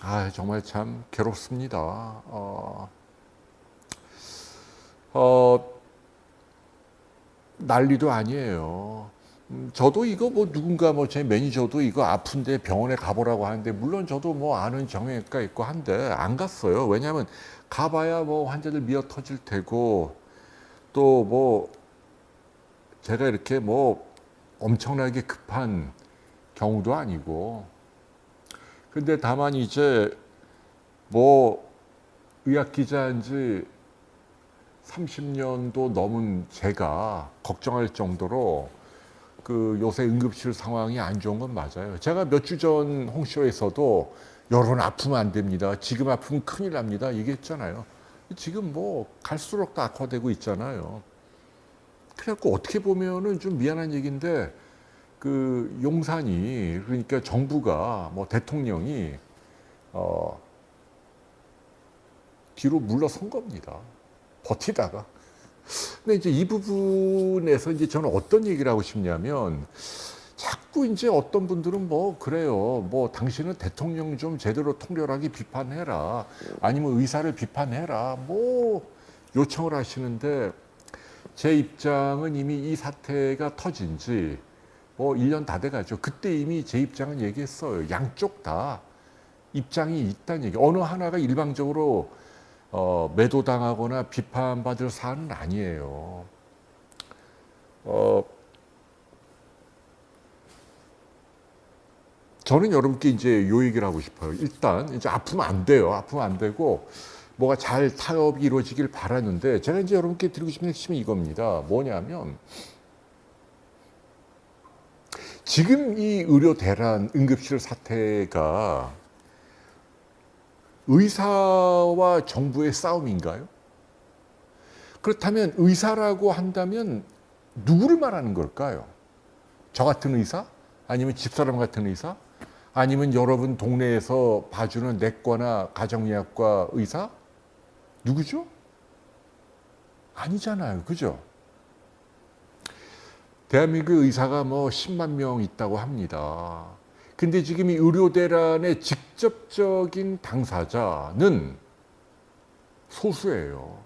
아 정말 참 괴롭습니다. 난리도 아니에요. 저도 이거 뭐 누군가 뭐 제 매니저도 이거 아픈데 병원에 가보라고 하는데 물론 저도 뭐 아는 정형외과 있고 한데 안 갔어요. 왜냐하면 가봐야 뭐 환자들 미어 터질 테고 또 뭐 제가 이렇게 뭐 엄청나게 급한 경우도 아니고 근데 다만 이제 뭐 의학 기자인 지 30년도 넘은 제가 걱정할 정도로 그 요새 응급실 상황이 안 좋은 건 맞아요. 제가 몇 주 전 홍쇼에서도 여론 아프면 안 됩니다. 지금 아프면 큰일 납니다. 얘기했잖아요. 지금 뭐 갈수록 더 악화되고 있잖아요. 그래갖고 어떻게 보면은 좀 미안한 얘기인데 그 용산이 그러니까 정부가 뭐 대통령이 뒤로 물러선 겁니다. 버티다가. 근데 이제 이 부분에서 이제 저는 어떤 얘기를 하고 싶냐면 자꾸 이제 어떤 분들은 뭐 그래요. 뭐 당신은 대통령 좀 제대로 통렬하게 비판해라. 아니면 의사를 비판해라. 뭐 요청을 하시는데 제 입장은 이미 이 사태가 터진 지 뭐 1년 다 돼가죠. 그때 이미 제 입장은 얘기했어요. 양쪽 다 입장이 있다는 얘기. 어느 하나가 일방적으로 매도당하거나 비판받을 사안은 아니에요. 저는 여러분께 이제 요 얘기를 하고 싶어요. 일단 이제 아프면 안 돼요. 아프면 안 되고 뭐가 잘 타협이 이루어지길 바라는데 제가 이제 여러분께 드리고 싶은 핵심이 이겁니다. 뭐냐면 지금 이 의료 대란 응급실 사태가 의사와 정부의 싸움인가요? 그렇다면 의사라고 한다면 누구를 말하는 걸까요? 저 같은 의사? 아니면 집사람 같은 의사? 아니면 여러분 동네에서 봐주는 내과나 가정의학과 의사? 누구죠? 아니잖아요. 그죠? 대한민국 의사가 뭐 10만 명 있다고 합니다. 근데 지금 이 의료대란의 직접적인 당사자는 소수예요.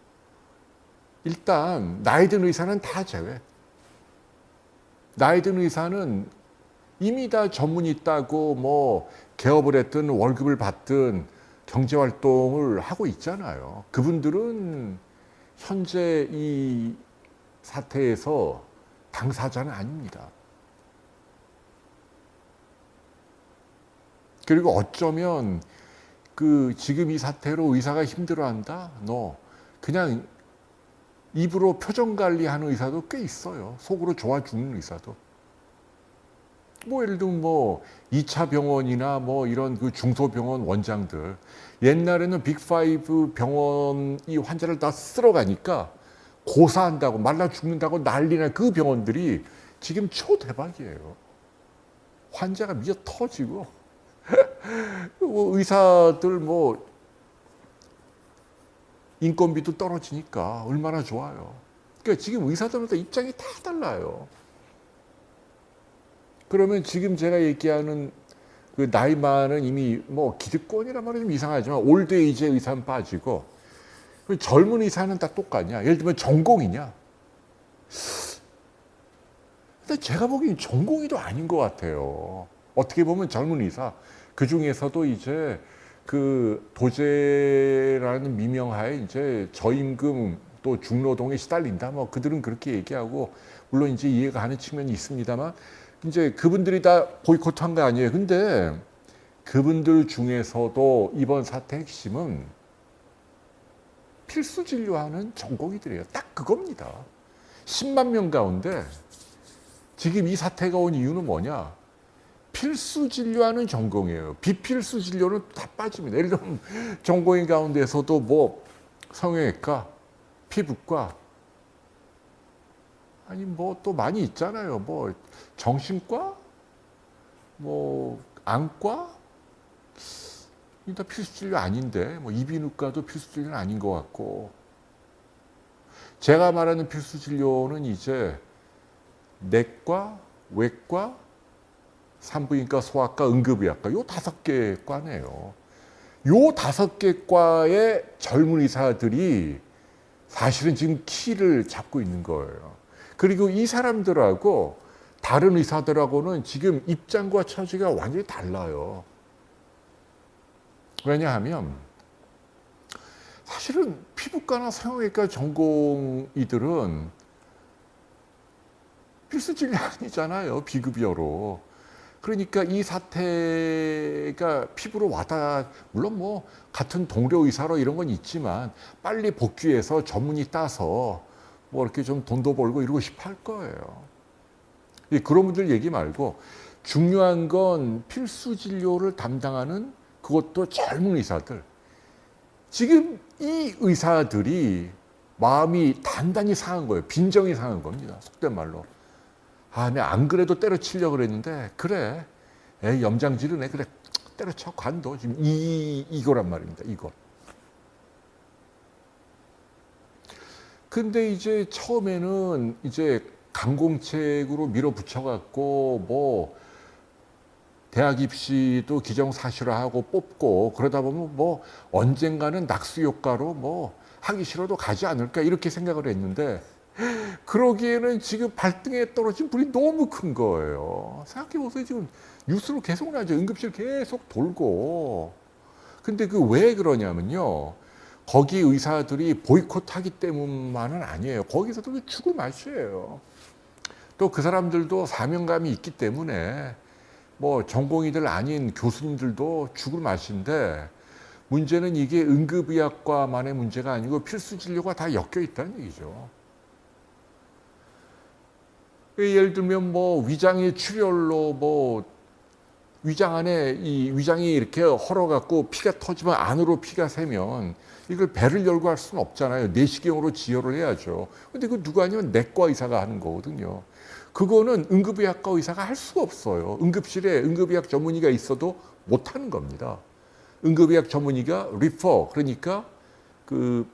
일단 나이 든 의사는 다 제외. 나이 든 의사는 이미 다 전문이 있다고 뭐 개업을 했든 월급을 받든 경제활동을 하고 있잖아요. 그분들은 현재 이 사태에서 당사자는 아닙니다. 그리고 어쩌면 그 지금 이 사태로 의사가 힘들어한다? 그냥 입으로 표정 관리하는 의사도 꽤 있어요. 속으로 좋아 죽는 의사도. 뭐 예를 들면 뭐 2차 병원이나 뭐 이런 그 중소병원 원장들. 옛날에는 빅5 병원이 환자를 다 쓸어가니까 고사한다고 말라 죽는다고 난리나 그 병원들이 지금 초대박이에요. 환자가 미어 터지고 의사들 뭐 인건비도 떨어지니까 얼마나 좋아요. 그러니까 지금 의사들마다 입장이 다 달라요. 그러면 지금 제가 얘기하는 그 나이 많은 이미 뭐 기득권이란 말이 좀 이상하지만 올드에이지 의사는 빠지고 젊은 의사는 다 똑같냐? 예를 들면 전공이냐? 근데 제가 보기엔 전공의도 아닌 것 같아요. 어떻게 보면 젊은 의사 그 중에서도 이제 그 도제라는 미명하에 이제 저임금 또 중노동에 시달린다. 뭐 그들은 그렇게 얘기하고 물론 이제 이해가 가는 측면이 있습니다만 이제 그분들이 다 보이콧한 거 아니에요. 근데 그분들 중에서도 이번 사태 핵심은 필수 진료하는 전공의들이에요. 딱 그겁니다. 10만 명 가운데 지금 이 사태가 온 이유는 뭐냐? 필수 진료하는 전공이에요. 비필수 진료는 다 빠집니다. 예를 들면 전공의 가운데서도 뭐 성형외과, 피부과, 아니 뭐 또 많이 있잖아요. 뭐 정신과, 뭐 안과, 다 필수 진료 아닌데 뭐 이비인후과도 필수 진료는 아닌 것 같고 제가 말하는 필수 진료는 이제 내과, 외과, 산부인과, 소아과, 응급의학과 요 5개 과네요. 요 5개 과의 젊은 의사들이 사실은 지금 키를 잡고 있는 거예요. 그리고 이 사람들하고 다른 의사들하고는 지금 입장과 처지가 완전히 달라요. 왜냐하면 사실은 피부과나 성형외과 전공의들은 필수 진료 아니잖아요. 비급여로. 그러니까 이 사태가 피부로 물론 뭐 같은 동료 의사로 이런 건 있지만 빨리 복귀해서 전문의 따서 뭐 이렇게 좀 돈도 벌고 이러고 싶어 할 거예요. 그런 분들 얘기 말고 중요한 건 필수 진료를 담당하는 그것도 젊은 의사들. 지금 이 의사들이 마음이 단단히 상한 거예요. 빈정이 상한 겁니다. 속된 말로. 아, 내가 안 그래도 때려치려고 그랬는데 그래. 에이, 염장지르네. 그래. 때려쳐 관둬. 지금 이거란 말입니다. 이거. 근데 이제 처음에는 이제 강공책으로 밀어붙여갖고 뭐 대학 입시도 기정사실화하고 뽑고 그러다 보면 뭐 언젠가는 낙수 효과로 뭐 하기 싫어도 가지 않을까 이렇게 생각을 했는데 그러기에는 지금 발등에 떨어진 불이 너무 큰 거예요. 생각해보세요. 지금 뉴스로 계속 나죠. 응급실 계속 돌고. 근데 그 왜 그러냐면요. 거기 의사들이 보이콧하기 때문만은 아니에요. 거기서도 죽을 맛이에요. 또 그 사람들도 사명감이 있기 때문에 뭐 전공의들 아닌 교수님들도 죽을 맛인데 문제는 이게 응급의학과만의 문제가 아니고 필수 진료가 다 엮여 있다는 얘기죠. 예를 들면 뭐 위장의 출혈로 뭐 위장 안에 이 위장이 이렇게 헐어갖고 피가 터지면 안으로 피가 새면 이걸 배를 열고 할 수는 없잖아요. 내시경으로 지혈을 해야죠. 근데 그 누가 아니면 내과 의사가 하는 거거든요. 그거는 응급의학과 의사가 할 수가 없어요. 응급실에 응급의학 전문의가 있어도 못 하는 겁니다. 응급의학 전문의가 리퍼, 그러니까 그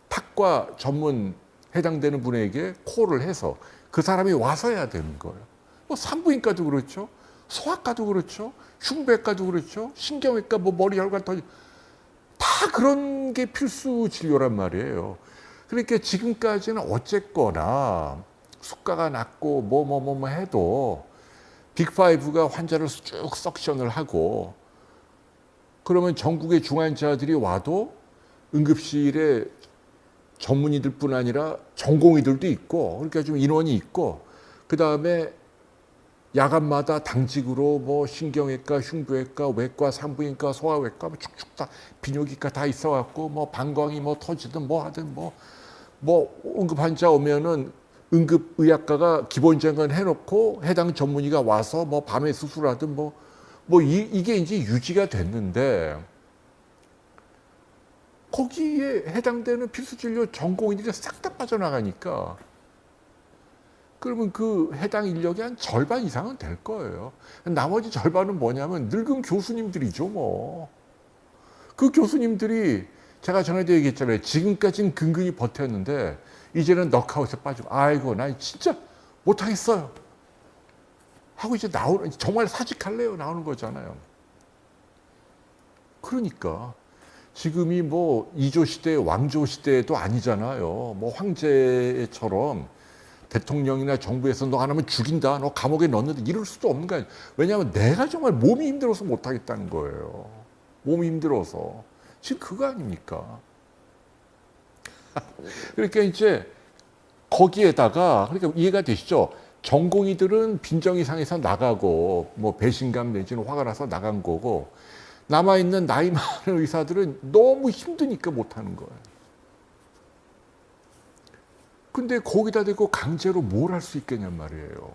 탁과 전문 해당되는 분에게 콜을 해서 그 사람이 와서 해야 되는 거예요. 뭐 산부인과도 그렇죠. 소아과도 그렇죠. 흉부외과도 그렇죠. 신경외과, 뭐 머리 혈관 터지 다 그런 게 필수 진료란 말이에요. 그러니까 지금까지는 어쨌거나 수가가 낮고 뭐 해도 빅5가 환자를 쭉 석션을 하고 그러면 전국의 중환자들이 와도 응급실에 전문의들뿐 아니라 전공의들도 있고 그러니까 좀 인원이 있고 그 다음에 야간마다 당직으로 뭐 신경외과, 흉부외과, 외과, 산부인과, 소아외과 뭐 축축 다 비뇨기과 다 있어갖고 뭐 방광이 뭐 터지든 뭐 하든 뭐 응급 환자 오면은 응급의학과가 기본적인 건 해놓고 해당 전문의가 와서 뭐 밤에 수술하든 이게 이제 유지가 됐는데 거기에 해당되는 필수진료 전공의들이 싹 다 빠져나가니까 그러면 그 해당 인력이 한 절반 이상은 될 거예요. 나머지 절반은 뭐냐면 늙은 교수님들이죠, 뭐. 그 교수님들이 제가 전에도 얘기했잖아요. 지금까지는 근근히 버텼는데 이제는 넉아웃에 빠지고 아이고 나 진짜 못하겠어요. 하고 이제 정말 사직할래요 나오는 거잖아요. 그러니까 지금이 뭐 이조 시대, 왕조 시대도 아니잖아요. 뭐 황제처럼 대통령이나 정부에서 너 안 하면 죽인다, 너 감옥에 넣는다 이럴 수도 없는 거예요. 왜냐하면 내가 정말 몸이 힘들어서 못하겠다는 거예요. 몸이 힘들어서. 지금 그거 아닙니까? 그러니까 이제 거기에다가 그러니까 이해가 되시죠? 전공의들은 빈정이상에서 나가고 뭐 배신감 내지는 화가 나서 나간 거고 남아있는 나이 많은 의사들은 너무 힘드니까 못하는 거예요. 근데 거기다 대고 강제로 뭘 할 수 있겠냔 말이에요.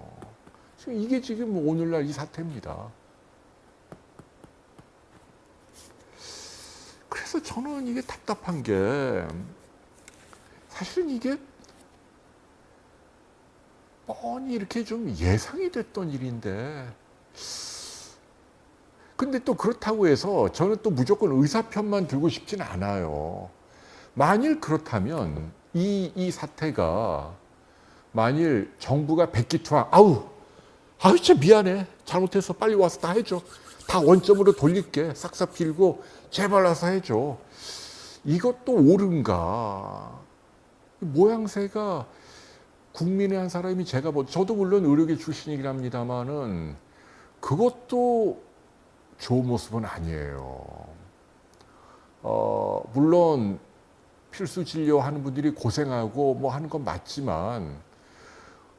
이게 지금 오늘날 이 사태입니다. 그래서 저는 이게 답답한 게 사실은 이게 뻔히 이렇게 좀 예상이 됐던 일인데 근데 또 그렇다고 해서 저는 또 무조건 의사 편만 들고 싶지는 않아요. 만일 그렇다면 이 사태가 만일 정부가 백기투항 아우 진짜 미안해 잘못해서 빨리 와서 다 해줘 다 원점으로 돌릴게 싹싹 빌고 제발 와서 해줘 이것도 옳은가 모양새가 국민의 한 사람이 제가 저도 물론 의료계 출신이긴 합니다만은 그것도 좋은 모습은 아니에요. 물론 필수 진료하는 분들이 고생하고 뭐 하는 건 맞지만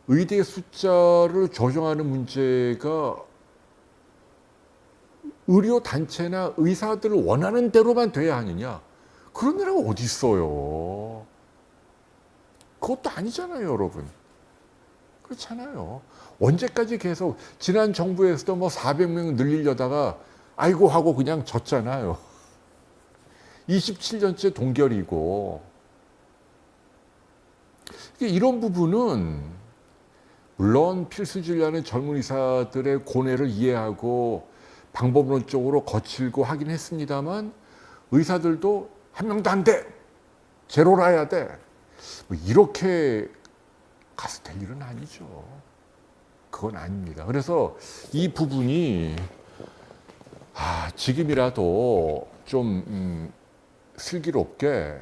의대 숫자를 조정하는 문제가 의료 단체나 의사들을 원하는 대로만 돼야 하느냐? 그런 나라가 어디 있어요? 그것도 아니잖아요, 여러분. 그렇잖아요. 언제까지 계속 지난 정부에서도 뭐 400명 늘리려다가 아이고 하고 그냥 졌잖아요. 27년째 동결이고 이런 부분은 물론 필수 진료하는 젊은 의사들의 고뇌를 이해하고 방법론적으로 거칠고 하긴 했습니다만 의사들도 한 명도 안 돼, 제로라 해야 돼, 뭐 이렇게 가서 될 일은 아니죠. 그건 아닙니다. 그래서 이 부분이 지금이라도 좀 슬기롭게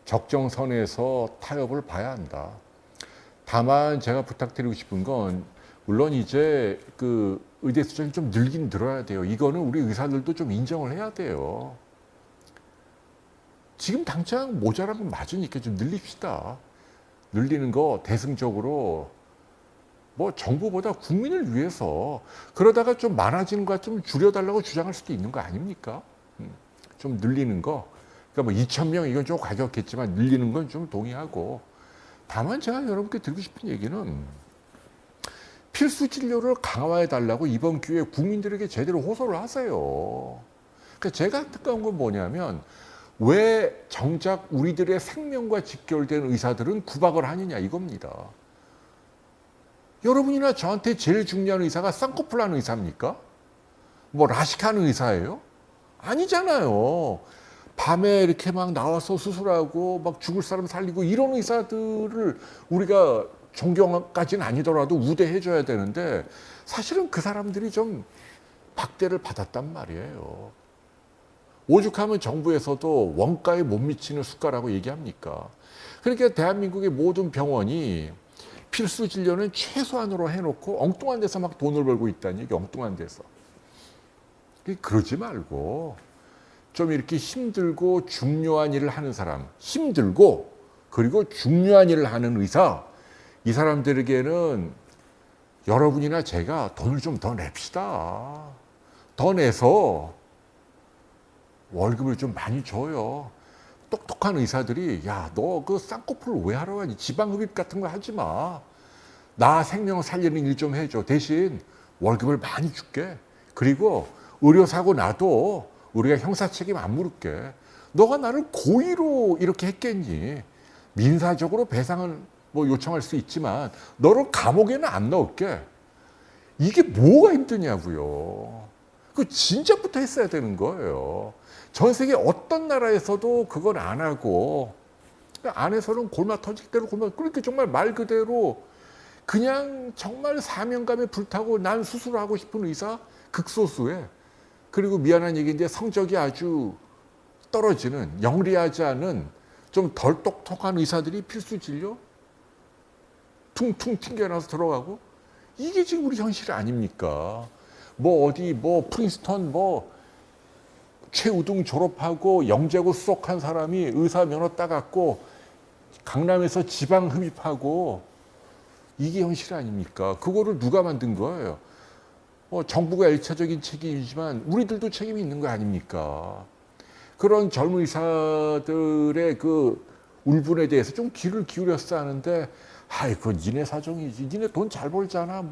적정선에서 타협을 봐야 한다. 다만 제가 부탁드리고 싶은 건 물론 이제 그 의대 수준이 좀 늘긴 늘어야 돼요. 이거는 우리 의사들도 좀 인정을 해야 돼요. 지금 당장 모자란 건 맞으니까 좀 늘립시다. 늘리는 거 대승적으로 뭐 정부보다 국민을 위해서 그러다가 좀 많아지는 거 좀 줄여달라고 주장할 수도 있는 거 아닙니까? 좀 늘리는 거. 그러니까 뭐 2,000명 이건 좀 과격했지만 늘리는 건 좀 동의하고 다만 제가 여러분께 드리고 싶은 얘기는 필수 진료를 강화해 달라고 이번 기회에 국민들에게 제대로 호소를 하세요. 그러니까 제가 안타까운 건 뭐냐면 왜 정작 우리들의 생명과 직결된 의사들은 구박을 하느냐 이겁니다. 여러분이나 저한테 제일 중요한 의사가 쌍꺼풀 하는 의사입니까? 뭐 라식 하는 의사예요? 아니잖아요. 밤에 이렇게 막 나와서 수술하고 막 죽을 사람 살리고 이런 의사들을 우리가 존경까지는 아니더라도 우대해줘야 되는데 사실은 그 사람들이 좀 박대를 받았단 말이에요. 오죽하면 정부에서도 원가에 못 미치는 수가라고 얘기합니까? 그러니까 대한민국의 모든 병원이 필수 진료는 최소한으로 해놓고 엉뚱한 데서 막 돈을 벌고 있다는 얘기, 엉뚱한 데서. 그러지 말고 좀 이렇게 힘들고 중요한 일을 하는 사람, 힘들고 그리고 중요한 일을 하는 의사, 이 사람들에게는 여러분이나 제가 돈을 좀 더 냅시다. 더 내서 월급을 좀 많이 줘요. 똑똑한 의사들이 야, 너 그 쌍꺼풀을 왜 하러 가니? 지방흡입 같은 거 하지 마. 나 생명 살리는 일 좀 해줘. 대신 월급을 많이 줄게. 그리고 의료사고 나도 우리가 형사 책임 안 물을게. 너가 나를 고의로 이렇게 했겠니? 민사적으로 배상을 뭐 요청할 수 있지만 너를 감옥에는 안 넣을게. 이게 뭐가 힘드냐고요. 그 진작부터 했어야 되는 거예요. 전 세계 어떤 나라에서도 그건 안 하고 안에서는 골마 터질 대로 골마, 그렇게 정말 말 그대로 그냥 정말 사명감에 불타고 난 수술하고 싶은 의사 극소수에, 그리고 미안한 얘기인데 성적이 아주 떨어지는 영리하지 않은 좀 덜 똑똑한 의사들이 필수 진료 퉁퉁 튕겨나서 들어가고, 이게 지금 우리 현실 아닙니까? 뭐 어디 뭐 프린스턴 뭐 최우등 졸업하고 영재고 수석한 사람이 의사 면허 따갖고 강남에서 지방 흡입하고, 이게 현실 아닙니까? 그거를 누가 만든 거예요? 정부가 일차적인 책임이지만 우리들도 책임이 있는 거 아닙니까? 그런 젊은 의사들의 그 울분에 대해서 좀 귀를 기울였어야 하는데, 그건 니네 사정이지. 니네 돈 잘 벌잖아.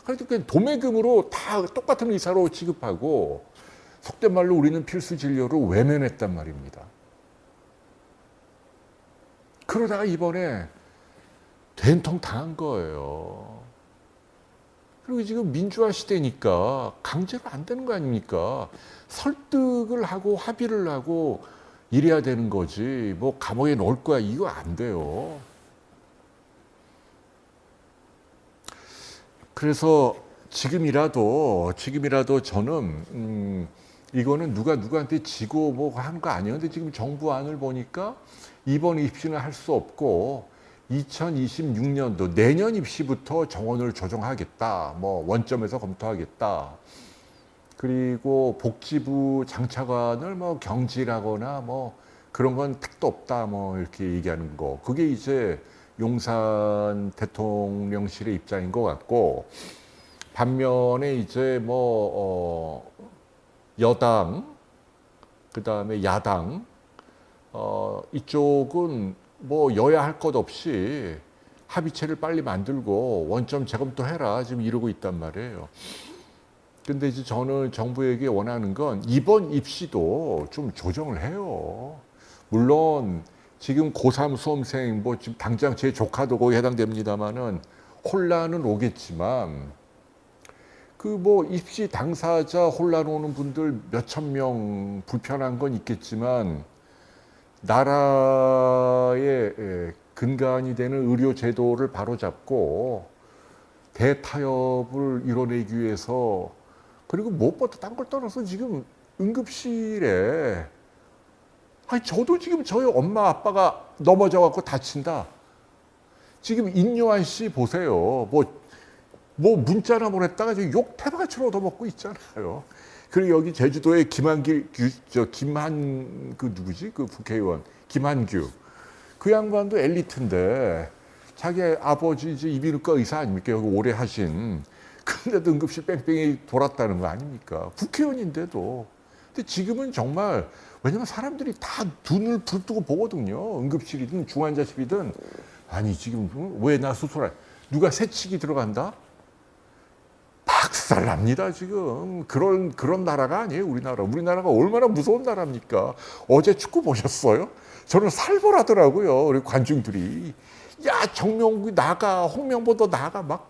그래도 그냥 도매금으로 다 똑같은 의사로 취급하고, 속된 말로 우리는 필수 진료를 외면했단 말입니다. 그러다가 이번에 된통 당한 거예요. 그리고 지금 민주화 시대니까 강제로 안 되는 거 아닙니까? 설득을 하고 합의를 하고 이래야 되는 거지. 뭐 감옥에 넣을 거야, 이거 안 돼요. 그래서 지금이라도 저는 이거는 누가 누구한테 지고 뭐 하는 거 아니에요. 근데 지금 정부 안을 보니까 이번 입시는 할 수 없고 2026년도 내년 입시부터 정원을 조정하겠다. 뭐 원점에서 검토하겠다. 그리고 복지부 장차관을 뭐 경질하거나 뭐 그런 건 택도 없다. 뭐 이렇게 얘기하는 거. 그게 이제 용산 대통령실의 입장인 것 같고, 반면에 이제 여당, 그 다음에 야당, 이쪽은 뭐 여야 할 것 없이 합의체를 빨리 만들고 원점 재검토해라 지금 이러고 있단 말이에요. 근데 이제 저는 정부에게 원하는 건 이번 입시도 좀 조정을 해요. 물론 지금 고3 수험생 뭐 지금 당장 제 조카도 거기 해당됩니다만은 혼란은 오겠지만 그 뭐 입시 당사자 혼란 오는 분들 몇천 명 불편한 건 있겠지만 나라의 근간이 되는 의료 제도를 바로잡고 대타협을 이뤄내기 위해서 그리고 무엇보다 딴 걸 떠나서 지금 응급실에 아니 저도 지금 저희 엄마 아빠가 넘어져 갖고 다친다. 지금 인요한 씨 보세요. 뭐 문자나 보냈다가 지금 욕 태바치로 얻어먹고 있잖아요. 그리고 여기 제주도에 김한 그 누구지 그 국회의원 김한규 그 양반도 엘리트인데 자기 아버지 이제 이비인후과 의사 아닙니까 여기 오래 하신 근데도 응급실 뺑뺑이 돌았다는 거 아닙니까 국회의원인데도. 근데 지금은 정말 왜냐면 사람들이 다 눈을 불뜨고 보거든요. 응급실이든 중환자실이든 아니 지금 왜 나 수술할 누가 새치기 들어간다? 박살납니다 지금. 그런 나라가 아니에요 우리나라. 우리나라가 얼마나 무서운 나라입니까. 어제 축구 보셨어요? 저는 살벌하더라고요 우리 관중들이. 야 정명국이 나가 홍명보도 나가 막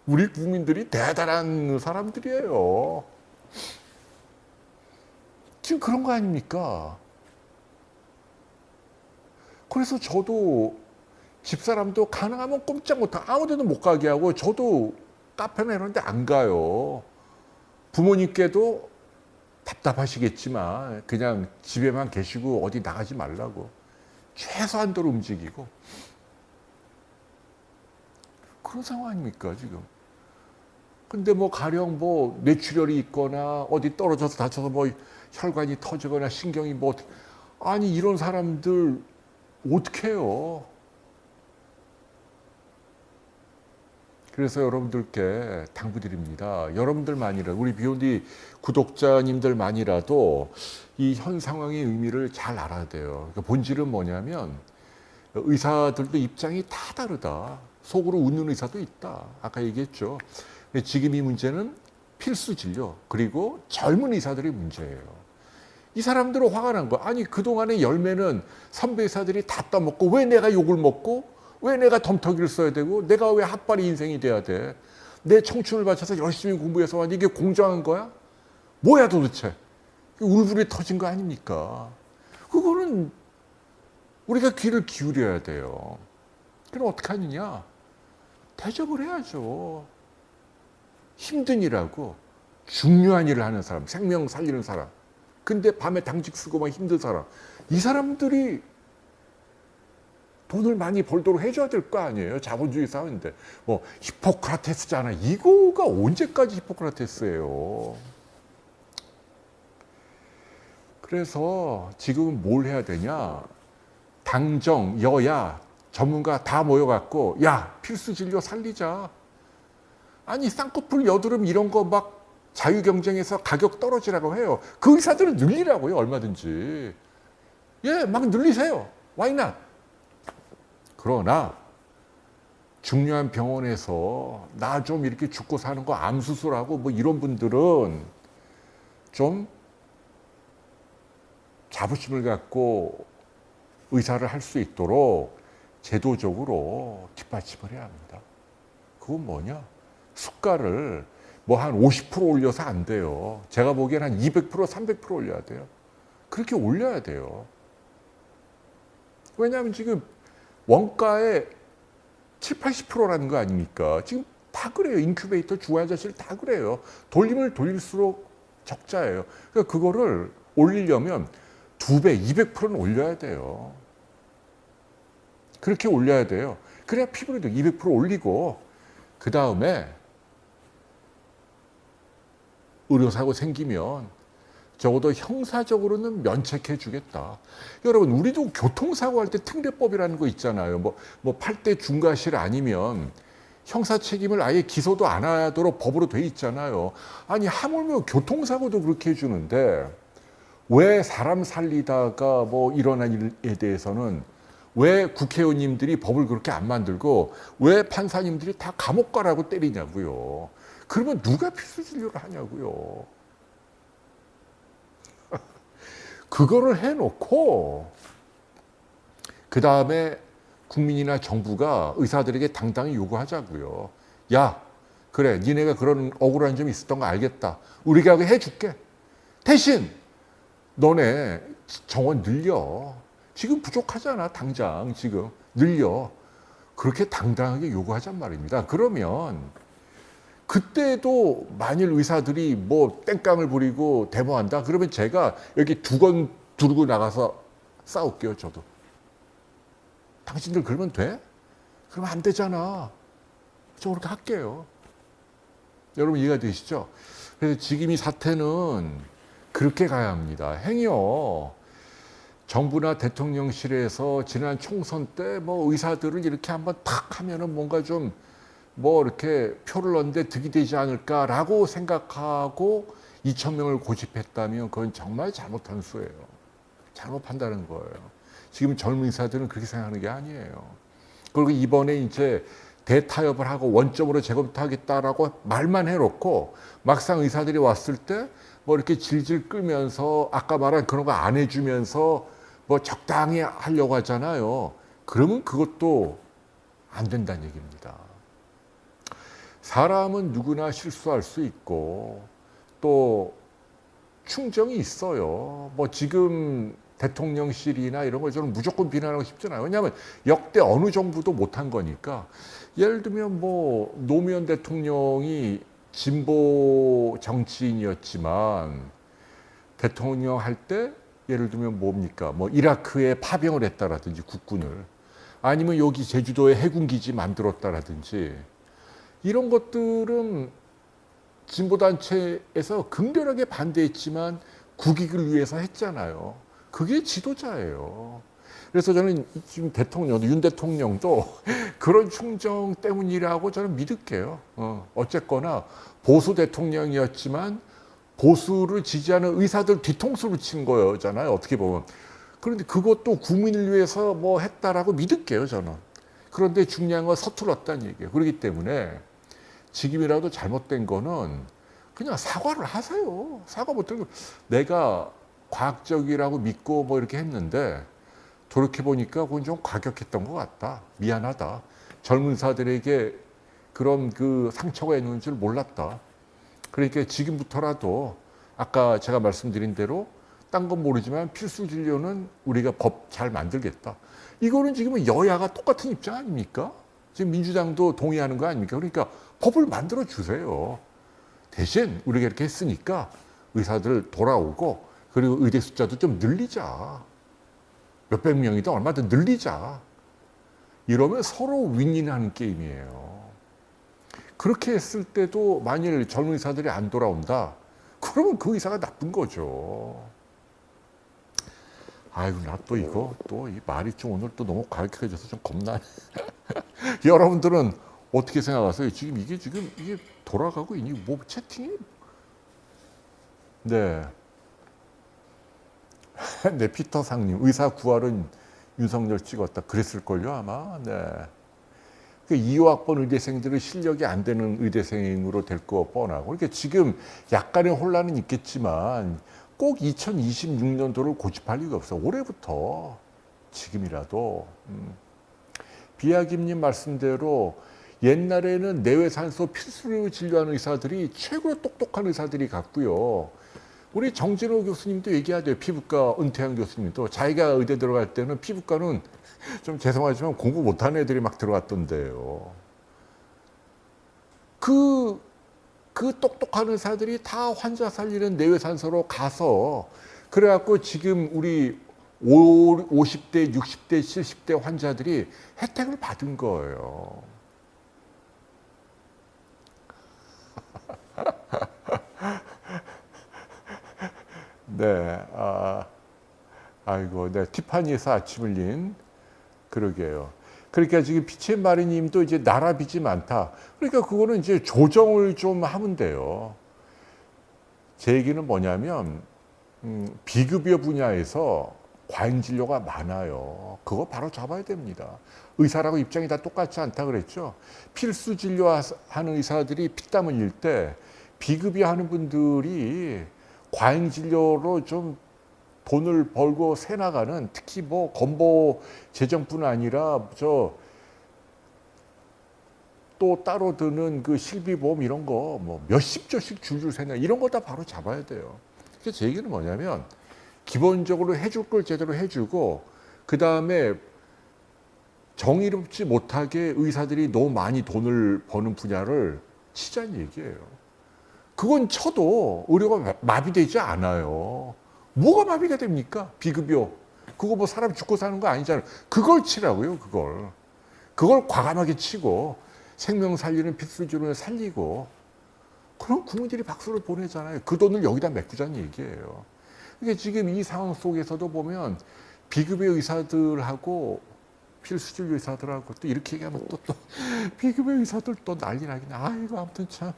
우리 국민들이 대단한 사람들이에요. 지금 그런 거 아닙니까? 그래서 저도 집사람도 가능하면 꼼짝 못하고 아무 데도 못 가게 하고 저도 카페나 이런 데 안 가요. 부모님께도 답답하시겠지만 그냥 집에만 계시고 어디 나가지 말라고. 최소한도로 움직이고. 그런 상황 아닙니까 지금. 근데 뭐 가령 뭐 뇌출혈이 있거나 어디 떨어져서 다쳐서 뭐 혈관이 터지거나 신경이 뭐 아니 이런 사람들 어떻게 해요. 그래서 여러분들께 당부드립니다. 여러분들만이라도 우리 비욘디 구독자님들만이라도 이 현 상황의 의미를 잘 알아야 돼요. 그러니까 본질은 뭐냐면 의사들도 입장이 다 다르다. 속으로 웃는 의사도 있다. 아까 얘기했죠. 지금 이 문제는 필수 진료 그리고 젊은 의사들의 문제예요. 이 사람들은 화가 난 거야. 아니 그동안의 열매는 선배 의사들이 다 따먹고 왜 내가 욕을 먹고 왜 내가 덤터기를 써야 되고 내가 왜 핫바리 인생이 돼야 돼. 내 청춘을 바쳐서 열심히 공부해서 왔는데 이게 공정한 거야? 뭐야 도대체. 울분이 터진 거 아닙니까? 그거는 우리가 귀를 기울여야 돼요. 그럼 어떻게 하느냐? 대접을 해야죠. 힘든 일하고 중요한 일을 하는 사람, 생명 살리는 사람. 근데 밤에 당직 쓰고 막 힘든 사람. 이 사람들이 돈을 많이 벌도록 해줘야 될 거 아니에요. 자본주의 사회인데. 뭐 히포크라테스잖아. 이거가 언제까지 히포크라테스예요. 그래서 지금 뭘 해야 되냐. 당정, 여야, 전문가 다 모여갖고 야 필수 진료 살리자. 아니 쌍꺼풀, 여드름 이런 거 막 자유경쟁에서 가격 떨어지라고 해요. 그 의사들은 늘리라고요. 얼마든지. 예, 막 늘리세요. Why not? 그러나 중요한 병원에서 나 좀 이렇게 죽고 사는 거 암 수술하고 뭐 이런 분들은 좀 자부심을 갖고 의사를 할 수 있도록 제도적으로 뒷받침을 해야 합니다. 그건 뭐냐? 수가를 뭐 한 50% 올려서 안 돼요. 제가 보기엔 한 200%, 300% 올려야 돼요. 그렇게 올려야 돼요. 왜냐하면 지금 원가의 7, 80%라는 거 아닙니까? 지금 다 그래요. 인큐베이터, 중환자실 다 그래요. 돌리면 돌릴수록 적자예요. 그러니까 그거를 올리려면 2배, 200%는 올려야 돼요. 그렇게 올려야 돼요. 그래야 피부에도 200% 올리고 그 다음에 의료사고 생기면 적어도 형사적으로는 면책해 주겠다. 여러분 우리도 교통사고 할 때 특례법이라는 거 있잖아요. 뭐 8대 중과실 아니면 형사 책임을 아예 기소도 안 하도록 법으로 돼 있잖아요. 아니 하물며 교통사고도 그렇게 해주는데 왜 사람 살리다가 뭐 일어난 일에 대해서는 왜 국회의원님들이 법을 그렇게 안 만들고 왜 판사님들이 다 감옥 가라고 때리냐고요. 그러면 누가 필수 진료를 하냐고요. 그거를 해놓고 그 다음에 국민이나 정부가 의사들에게 당당히 요구하자고요. 야, 그래, 니네가 그런 억울한 점이 있었던 거 알겠다. 우리가 해줄게. 대신 너네 정원 늘려. 지금 부족하잖아, 당장 지금 늘려. 그렇게 당당하게 요구하잔 말입니다. 그러면 그때도 만일 의사들이 뭐 땡깡을 부리고 데모한다, 그러면 제가 여기 두건 두르고 나가서 싸울게요, 저도. 당신들 그러면 돼? 그러면 안 되잖아. 저 그렇게 할게요. 여러분 이해가 되시죠? 그래서 지금 이 사태는 그렇게 가야 합니다. 행여 정부나 대통령실에서 지난 총선 때 뭐 의사들을 이렇게 한번 탁 하면은 뭔가 좀 뭐 이렇게 표를 넣는데 득이 되지 않을까라고 생각하고 2,000명을 고집했다면 그건 정말 잘못한 수예요. 잘못 판단한 거예요. 지금 젊은 의사들은 그렇게 생각하는 게 아니에요. 그리고 이번에 이제 대타협을 하고 원점으로 재검토하겠다라고 말만 해놓고 막상 의사들이 왔을 때 뭐 이렇게 질질 끌면서 아까 말한 그런 거 안 해주면서 뭐 적당히 하려고 하잖아요. 그러면 그것도 안 된다는 얘기입니다. 사람은 누구나 실수할 수 있고 또 충정이 있어요. 뭐 지금 대통령실이나 이런 걸 저는 무조건 비난하고 싶잖아요. 왜냐하면 역대 어느 정부도 못한 거니까. 예를 들면 뭐 노무현 대통령이 진보 정치인이었지만 대통령 할 때 예를 들면 뭡니까? 뭐 이라크에 파병을 했다라든지 국군을, 아니면 여기 제주도에 해군기지 만들었다라든지, 이런 것들은 진보단체에서 극렬하게 반대했지만 국익을 위해서 했잖아요. 그게 지도자예요. 그래서 저는 지금 윤 대통령도 그런 충정 때문이라고 저는 믿을게요. 어쨌거나 보수 대통령이었지만 보수를 지지하는 의사들 뒤통수를 친 거잖아요. 어떻게 보면. 그런데 그것도 국민을 위해서 뭐 했다라고 믿을게요, 저는. 그런데 중요한 건 서툴렀다는 얘기예요. 그렇기 때문에 지금이라도 잘못된 거는 그냥 사과를 하세요. 사과 못하고 내가 과학적이라고 믿고 뭐 이렇게 했는데 돌이켜보니까 그건 좀 과격했던 것 같다. 미안하다. 젊은 사들에게 그런 그 상처가 있는 줄 몰랐다. 그러니까 지금부터라도 아까 제가 말씀드린 대로 딴 건 모르지만 필수 진료는 우리가 법 잘 만들겠다. 이거는 지금은 여야가 똑같은 입장 아닙니까? 지금 민주당도 동의하는 거 아닙니까? 그러니까 법을 만들어 주세요. 대신 우리가 이렇게 했으니까 의사들 돌아오고 그리고 의대 숫자도 좀 늘리자. 몇백 명이든 얼마든 늘리자. 이러면 서로 윈윈하는 게임이에요. 그렇게 했을 때도 만일 젊은 의사들이 안 돌아온다, 그러면 그 의사가 나쁜 거죠. 아이고, 나 또 이거 또 이 말이 좀 오늘 또 너무 과격해져서 좀 겁나네. 여러분들은 어떻게 생각하세요? 지금 이게 돌아가고 있니? 뭐 채팅이? 네. 네, 피터상님, 의사 구할은 윤석열 찍었다. 그랬을걸요, 아마. 네. 그 2호학번 의대생들은 실력이 안 되는 의대생으로 될 거 뻔하고. 그러니까 지금 약간의 혼란은 있겠지만 꼭 2026년도를 고집할 이유가 없어. 올해부터 지금이라도. 비아김님 말씀대로 옛날에는 내외산소 필수로 진료하는 의사들이 최고로 똑똑한 의사들이 같고요. 우리 정진호 교수님도 얘기하죠. 피부과 은퇴한 교수님도 자기가 의대 들어갈 때는 피부과는 좀 죄송하지만 공부 못하는 애들이 막 들어갔던데요. 그 똑똑한 의사들이 다 환자 살리는 내외산소로 가서 그래갖고 지금 우리 50대, 60대, 70대 환자들이 혜택을 받은 거예요. 네, 아이고, 네, 티파니에서 아침을 린, 그러게요. 그러니까 지금 피치앤 마리님도 이제 나라 빚이 많다. 그러니까 그거는 이제 조정을 좀 하면 돼요. 제 얘기는 뭐냐면, 비급여 분야에서 과잉 진료가 많아요. 그거 바로 잡아야 됩니다. 의사라고 입장이 다 똑같지 않다 그랬죠. 필수 진료하는 의사들이 피땀 흘릴 때 비급여 하는 분들이 과잉 진료로 좀 돈을 벌고 새 나가는, 특히 뭐 건보 재정뿐 아니라 또 따로 드는 그 실비보험 이런 거 뭐 몇십 조씩 줄줄 새나 이런 거 다 바로 잡아야 돼요. 그래서 제 얘기는 뭐냐면 기본적으로 해줄 걸 제대로 해주고 그 다음에 정의롭지 못하게 의사들이 너무 많이 돈을 버는 분야를 치자는 얘기예요. 그건 쳐도 의료가 마비되지 않아요. 뭐가 마비가 됩니까? 비급여. 그거 뭐 사람 죽고 사는 거 아니잖아요. 그걸 치라고요, 그걸. 그걸 과감하게 치고 생명 살리는 필수적으로 살리고 그럼 국민들이 박수를 보내잖아요. 그 돈을 여기다 메꾸자는 얘기예요. 이게 지금 이 상황 속에서도 보면 비급여 의사들하고 필수적 의사들하고 또 이렇게 얘기하면 또 비급여 의사들 또 난리 나긴. 아이고 아무튼 참.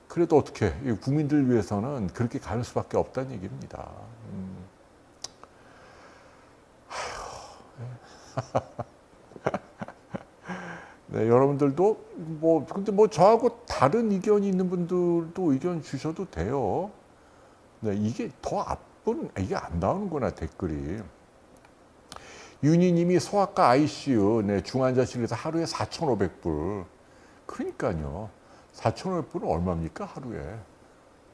그래도 어떻게 국민들 위해서는 그렇게 가는 수밖에 없다는 얘기입니다. 네, 여러분들도 근데 저하고 다른 의견이 있는 분들도 의견 주셔도 돼요. 네, 이게 이게 안 나오는구나, 댓글이. 윤희님이 소아과 ICU, 네, 중환자실에서 하루에 4,500불. 그러니까요. 4,500불은 얼마입니까, 하루에?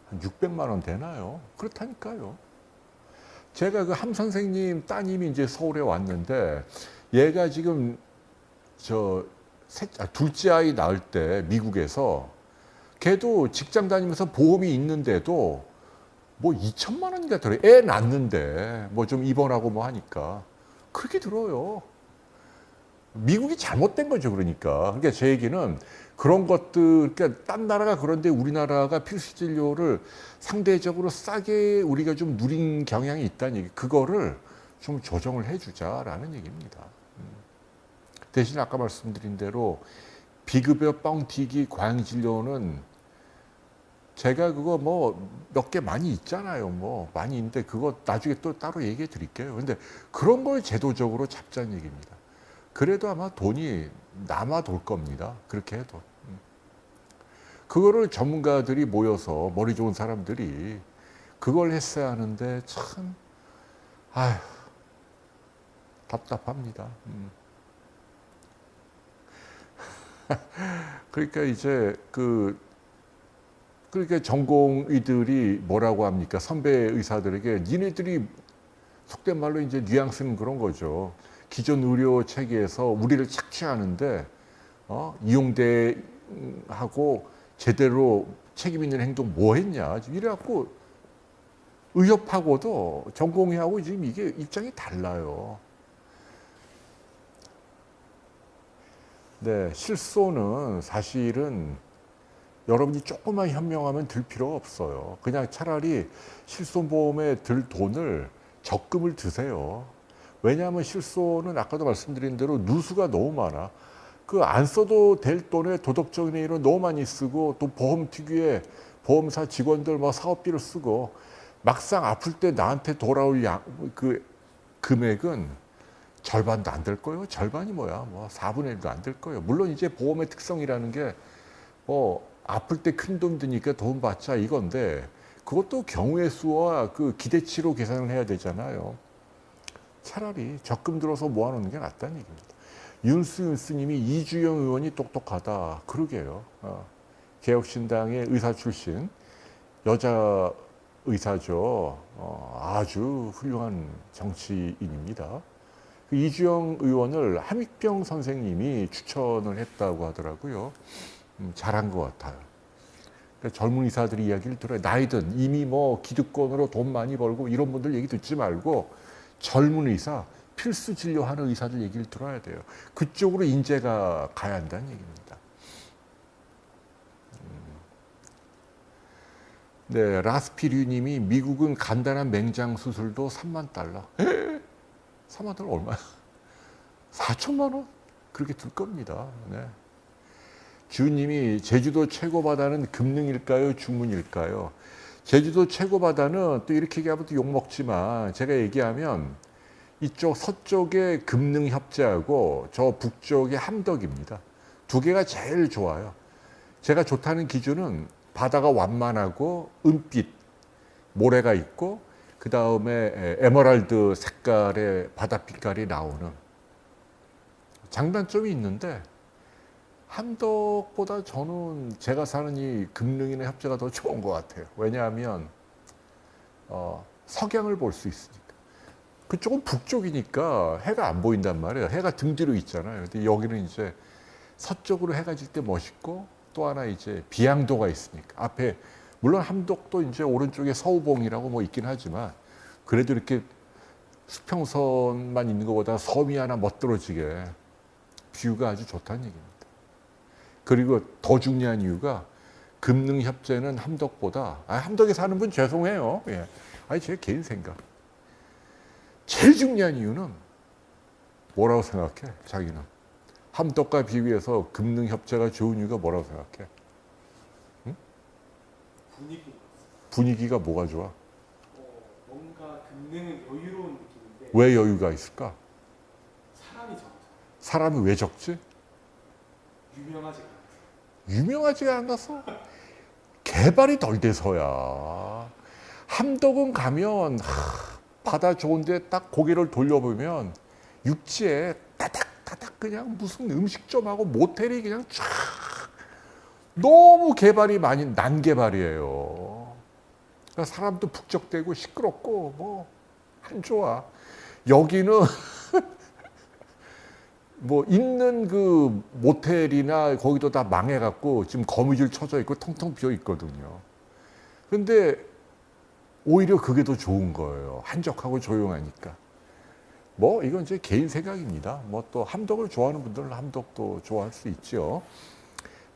한 600만 원 되나요? 그렇다니까요. 제가 그 함 선생님 따님이 이제 서울에 왔는데, 얘가 지금 둘째 아이 낳을 때 미국에서 걔도 직장 다니면서 보험이 있는데도 뭐 2천만 원인가 들어요. 애 낳는데 뭐 좀 입원하고 뭐 하니까 그렇게 들어요. 미국이 잘못된 거죠, 그러니까. 제 얘기는 그런 것들, 그러니까 딴 나라가 그런데 우리나라가 필수 진료를 상대적으로 싸게 우리가 좀 누린 경향이 있다는 얘기. 그거를 좀 조정을 해주자라는 얘기입니다. 대신 아까 말씀드린 대로 비급여 뻥튀기 과잉진료는 제가 그거 뭐 몇 개 많이 있잖아요. 뭐 많이 있는데 그거 나중에 또 따로 얘기해 드릴게요. 근데 그런 걸 제도적으로 잡자는 얘기입니다. 그래도 아마 돈이 남아 돌 겁니다. 그렇게 해도. 그거를 전문가들이 모여서 머리 좋은 사람들이 그걸 했어야 하는데 참 아휴 답답합니다. 그러니까 이제 그러니까 전공의들이 뭐라고 합니까? 선배 의사들에게 니네들이 속된 말로 이제 뉘앙스는 그런 거죠. 기존 의료 체계에서 우리를 착취하는데 이용대하고 제대로 책임 있는 행동 뭐 했냐? 이래갖고 의협하고도 전공의하고 지금 이게 입장이 달라요. 네, 실손은 사실은 여러분이 조금만 현명하면 들 필요가 없어요. 그냥 차라리 실손보험에 들 돈을 적금을 드세요. 왜냐하면 실손은 아까도 말씀드린 대로 누수가 너무 많아. 그 안 써도 될 돈에 도덕적인 행위로 너무 많이 쓰고 또 보험 특유의 보험사 직원들 뭐 사업비를 쓰고 막상 아플 때 나한테 돌아올 그 금액은 절반도 안 될 거예요. 절반이 뭐야? 뭐 4분의 1도 안 될 거예요. 물론 이제 보험의 특성이라는 게 아플 때 큰 돈 드니까 돈 받자 이건데 그것도 경우의 수와 그 기대치로 계산을 해야 되잖아요. 차라리 적금 들어서 모아놓는 게 낫다는 얘기입니다. 윤수님이 이주영 의원이 똑똑하다. 그러게요. 개혁신당의 의사 출신 여자 의사죠. 아주 훌륭한 정치인입니다. 그 이주영 의원을 함익병 선생님이 추천을 했다고 하더라고요. 잘한 것 같아요. 그러니까 젊은 의사들이 이야기를 들어요. 나이든 이미 뭐 기득권으로 돈 많이 벌고 이런 분들 얘기 듣지 말고 젊은 의사, 필수 진료하는 의사들 얘기를 들어야 돼요. 그쪽으로 인재가 가야 한다는 얘기입니다. 네, 라스피류님이 미국은 간단한 맹장 수술도 3만 달러. 3만 달러 얼마야? 4천만 원? 그렇게 들 겁니다. 네. 주님이 제주도 최고 바다는 금능일까요? 중문일까요? 제주도 최고 바다는 또 이렇게 얘기하면 또 욕먹지만 제가 얘기하면 이쪽 서쪽의 금능협재하고 저 북쪽의 함덕입니다. 두 개가 제일 좋아요. 제가 좋다는 기준은 바다가 완만하고 은빛, 모래가 있고 그 다음에 에메랄드 색깔의 바다빛깔이 나오는 장단점이 있는데 함덕보다 저는 제가 사는 이 금능이나 협재가 더 좋은 것 같아요. 왜냐하면 석양을 볼 수 있으니까. 그쪽은 북쪽이니까 해가 안 보인단 말이에요. 해가 등 뒤로 있잖아요. 근데 여기는 이제 서쪽으로 해가 질 때 멋있고 또 하나 이제 비양도가 있으니까 앞에 물론 함덕도 이제 오른쪽에 서우봉이라고 뭐 있긴 하지만 그래도 이렇게 수평선만 있는 것보다 섬이 하나 멋들어지게 뷰가 아주 좋다는 얘기입니다. 그리고 더 중요한 이유가 금능협재는 함덕보다 함덕에 사는 분 죄송해요. 예. 아니 제 개인 생각. 제일 중요한 이유는 뭐라고 생각해? 자기는 함덕과 비교해서 금능협재가 좋은 이유가 뭐라고 생각해? 응? 분위기가 뭐가 좋아? 뭔가 금능은 여유로운 느낌인데 왜 여유가 있을까? 사람이 적어서 사람이 왜 적지? 유명하지가 않아요. 유명하지가 않아서 개발이 덜 돼서야. 함덕은 가면 바다 좋은데 딱 고개를 돌려보면 육지에 따닥따닥 그냥 무슨 음식점하고 모텔이 그냥 쫙 너무 개발이 많이 난개발이에요. 그러니까 사람도 북적대고 시끄럽고 뭐 안 좋아. 여기는 뭐 있는 그 모텔이나 거기도 다 망해갖고 지금 거미줄 쳐져 있고 텅텅 비어 있거든요. 근데 오히려 그게 더 좋은 거예요. 한적하고 조용하니까. 뭐 이건 제 개인 생각입니다. 뭐 또 함덕을 좋아하는 분들은 함덕도 좋아할 수 있죠.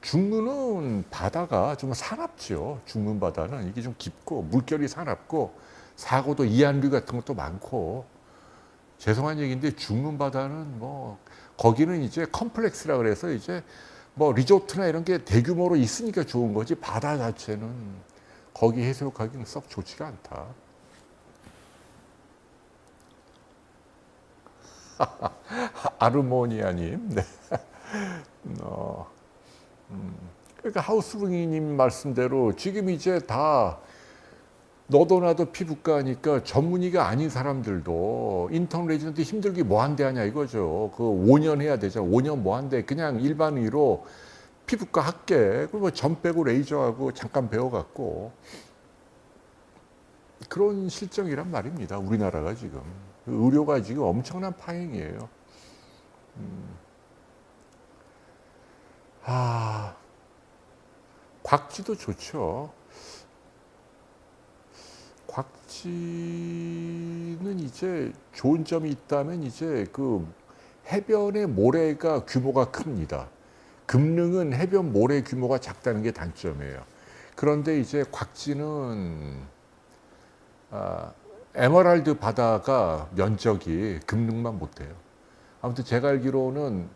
중문은 바다가 좀 사납죠. 중문 바다는 이게 좀 깊고 물결이 사납고 사고도 이한류 같은 것도 많고 죄송한 얘기인데 중문 바다는 뭐 거기는 이제 컴플렉스라 그래서 이제 뭐 리조트나 이런 게 대규모로 있으니까 좋은 거지 바다 자체는 거기 해수욕하기는 썩 좋지가 않다. 아르모니아님, 네. 그러니까 하우스붕이님 말씀대로 지금 이제 다 너도 나도 피부과니까 전문의가 아닌 사람들도 인턴 레지던트 힘들게 뭐 한대 하냐 이거죠. 그 5년 해야 되죠. 5년 뭐 한대 그냥 일반의로 피부과 학계 그리고 뭐 점 빼고 레이저하고 잠깐 배워갖고 그런 실정이란 말입니다. 우리나라가 지금 의료가 지금 엄청난 파행이에요. 곽지도 좋죠. 곽지는 이제 좋은 점이 있다면 이제 그 해변의 모래가 규모가 큽니다. 금능은 해변 모래 규모가 작다는 게 단점이에요. 그런데 이제 곽지는 에메랄드 바다가 면적이 금능만 못해요. 아무튼 제가 알기로는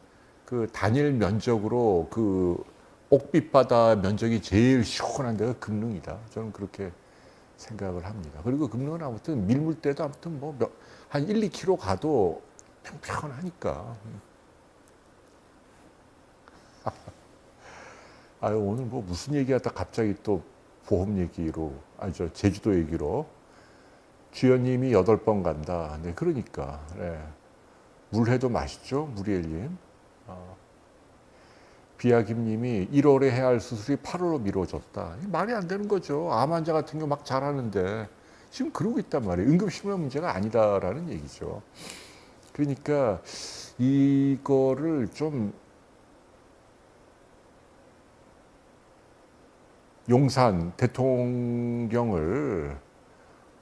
그 단일 면적으로 그 옥빛 바다 면적이 제일 시원한 데가 금능이다. 저는 그렇게 생각을 합니다. 그리고 금능은 아무튼 밀물대도 아무튼 뭐 한 1, 2km 가도 평평하니까. 아유, 오늘 뭐 무슨 얘기하다 갑자기 또 보험 얘기로, 제주도 얘기로. 주연님이 8번 간다. 네, 그러니까. 네. 물회도 맛있죠? 무리엘님. 비아김님이 1월에 해야 할 수술이 8월로 미뤄졌다. 말이 안 되는 거죠. 암 환자 같은 거 막 잘하는데 지금 그러고 있단 말이에요. 응급실명 문제가 아니다라는 얘기죠. 그러니까 이거를 좀 용산 대통령을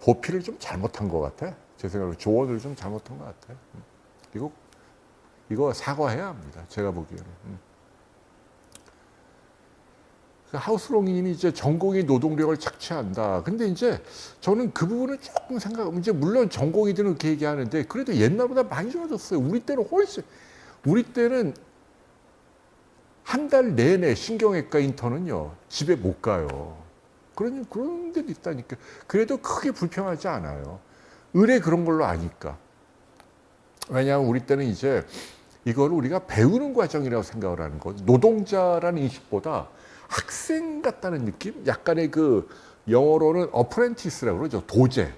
보필을 좀 잘못한 것 같아. 제 생각으로 조언을 좀 잘못한 것 같아. 이거 사과해야 합니다. 제가 보기에는. 하우스롱님이 이제 전공의 노동력을 착취한다. 근데 이제 저는 그 부분을 조금 이제 물론 전공의들은 그렇게 얘기하는데 그래도 옛날보다 많이 좋아졌어요. 우리 때는 한 달 내내 신경외과 인턴은요 집에 못 가요. 그런 데도 있다니까. 그래도 크게 불평하지 않아요. 의뢰 그런 걸로 아니까. 왜냐하면 우리 때는 이제 이걸 우리가 배우는 과정이라고 생각을 하는 거. 노동자라는 인식보다 학생 같다는 느낌? 약간의 그 영어로는 어프렌티스라고 그러죠. 도제.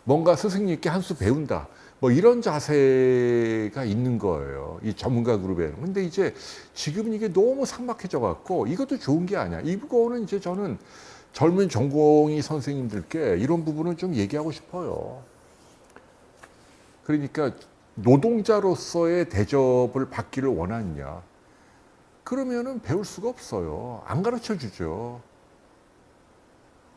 뭔가 스승님께 한 수 배운다. 뭐 이런 자세가 있는 거예요. 이 전문가 그룹에는. 근데 이제 지금은 이게 너무 삭막해져 갖고 이것도 좋은 게 아니야. 이거는 이제 저는 젊은 전공의 선생님들께 이런 부분을 좀 얘기하고 싶어요. 그러니까 노동자로서의 대접을 받기를 원하느냐. 그러면은 배울 수가 없어요. 안 가르쳐 주죠.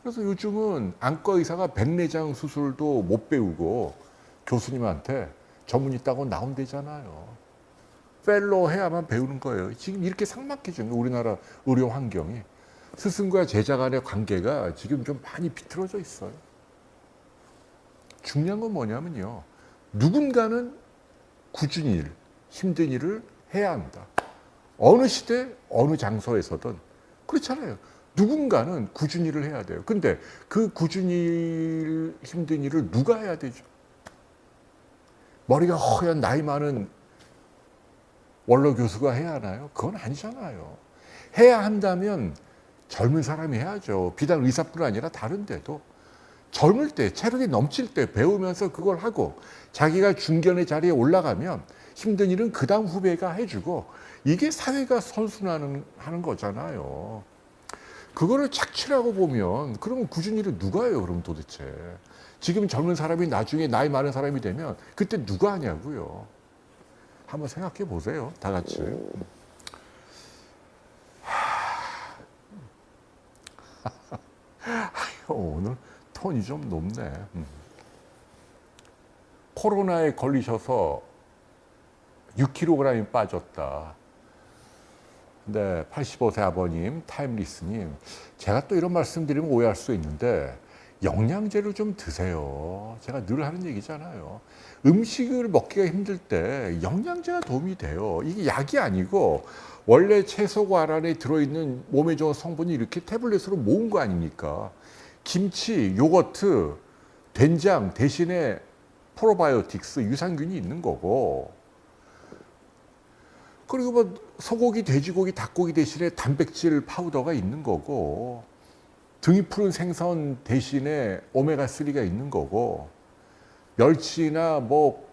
그래서 요즘은 안과 의사가 백내장 수술도 못 배우고 교수님한테 전문 있다고 나온대잖아요. 펠로우 해야만 배우는 거예요. 지금 이렇게 삭막해진 거예요. 우리나라 의료 환경이. 스승과 제자 간의 관계가 지금 좀 많이 비틀어져 있어요. 중요한 건 뭐냐면요. 누군가는 굳은 일, 힘든 일을 해야 한다. 어느 시대, 어느 장소에서든 그렇잖아요. 누군가는 굳은 일을 해야 돼요. 근데 그 굳은 일, 힘든 일을 누가 해야 되죠? 머리가 허연 나이 많은 원로 교수가 해야 하나요? 그건 아니잖아요. 해야 한다면 젊은 사람이 해야죠. 비단 의사뿐 아니라 다른 데도. 젊을 때, 체력이 넘칠 때 배우면서 그걸 하고 자기가 중견의 자리에 올라가면 힘든 일은 그 다음 후배가 해주고 이게 사회가 선순환하는 거잖아요. 그거를 착취라고 보면 그러면 굳은 일을 누가 해요? 그럼 도대체. 지금 젊은 사람이 나중에 나이 많은 사람이 되면 그때 누가 하냐고요. 한번 생각해 보세요. 다 같이. 오늘 톤이 좀 높네. 코로나에 걸리셔서 6kg이 빠졌다. 네, 85세 아버님, 타임리스님. 제가 또 이런 말씀 드리면 오해할 수 있는데 영양제를 좀 드세요. 제가 늘 하는 얘기잖아요. 음식을 먹기가 힘들 때 영양제가 도움이 돼요. 이게 약이 아니고 원래 채소과 안에 들어있는 몸에 좋은 성분이 이렇게 태블릿으로 모은 거 아닙니까? 김치, 요거트, 된장 대신에 프로바이오틱스, 유산균이 있는 거고 그리고 뭐 소고기, 돼지고기, 닭고기 대신에 단백질 파우더가 있는 거고 등이 푸른 생선 대신에 오메가3가 있는 거고 멸치나 뭐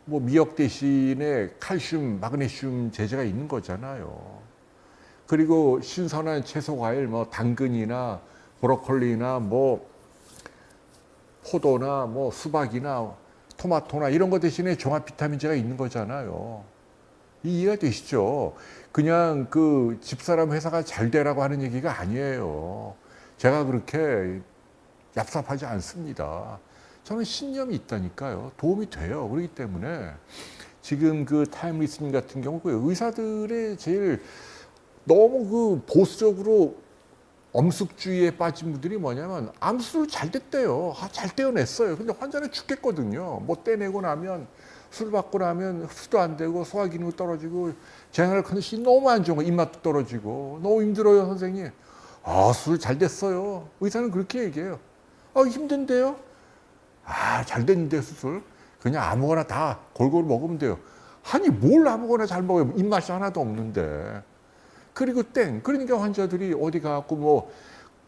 미역 대신에 칼슘, 마그네슘 제제가 있는 거잖아요. 그리고 신선한 채소 과일 뭐 당근이나 브로콜리나 뭐 포도나 뭐 수박이나 토마토나 이런 거 대신에 종합 비타민제가 있는 거잖아요. 이해가 되시죠? 그냥 그 집사람 회사가 잘 되라고 하는 얘기가 아니에요. 제가 그렇게 얍삽하지 않습니다. 저는 신념이 있다니까요. 도움이 돼요. 그렇기 때문에 지금 그 타임리스님 같은 경우 그 의사들의 제일 너무 그 보수적으로 엄숙주의에 빠진 분들이 뭐냐면 암수를 잘 뗐대요. 잘 떼어냈어요. 근데 환자는 죽겠거든요. 뭐 떼내고 나면 술 받고 나면 흡수도 안 되고 소화 기능이 떨어지고 제너럴 컨디션이 너무 안 좋은 거 입맛도 떨어지고 너무 힘들어요 선생님. 술 잘 됐어요. 의사는 그렇게 얘기해요. 힘든데요? 잘 됐는데 수술. 그냥 아무거나 다 골고루 먹으면 돼요. 아니 뭘 아무거나 잘 먹어요. 입맛이 하나도 없는데. 그리고 그러니까 환자들이 어디 가갖고 뭐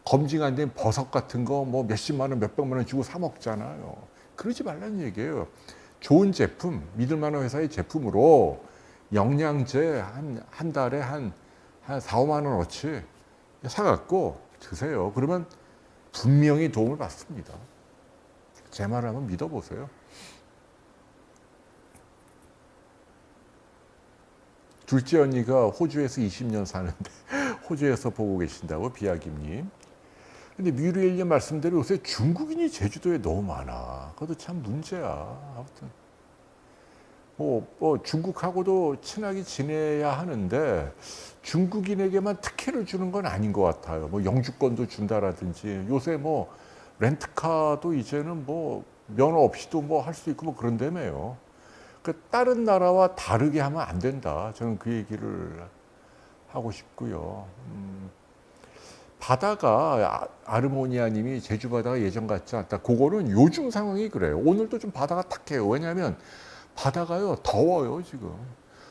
검증 안 된 버섯 같은 거 뭐 몇십만 원, 몇백만 원 주고 사 먹잖아요. 그러지 말라는 얘기예요. 좋은 제품, 믿을 만한 회사의 제품으로 영양제 한 달에 한 4, 5만 원어치 사갖고 드세요. 그러면 분명히 도움을 받습니다. 제 말을 한번 믿어보세요. 둘째 언니가 호주에서 20년 사는데 호주에서 보고 계신다고 비아김님. 근데 뮤리엘님 말씀대로 요새 중국인이 제주도에 너무 많아. 그것도 참 문제야. 아무튼 뭐 중국하고도 친하게 지내야 하는데 중국인에게만 특혜를 주는 건 아닌 것 같아요. 뭐 영주권도 준다라든지 요새 뭐 렌트카도 이제는 뭐 면허 없이도 뭐 할 수 있고 뭐 그런다며요. 다른 나라와 다르게 하면 안 된다. 저는 그 얘기를 하고 싶고요. 바다가 아르모니아님이 제주 바다가 예전 같지 않다. 그거는 요즘 상황이 그래요. 오늘도 좀 바다가 탁해요. 왜냐하면 바다가요 더워요 지금.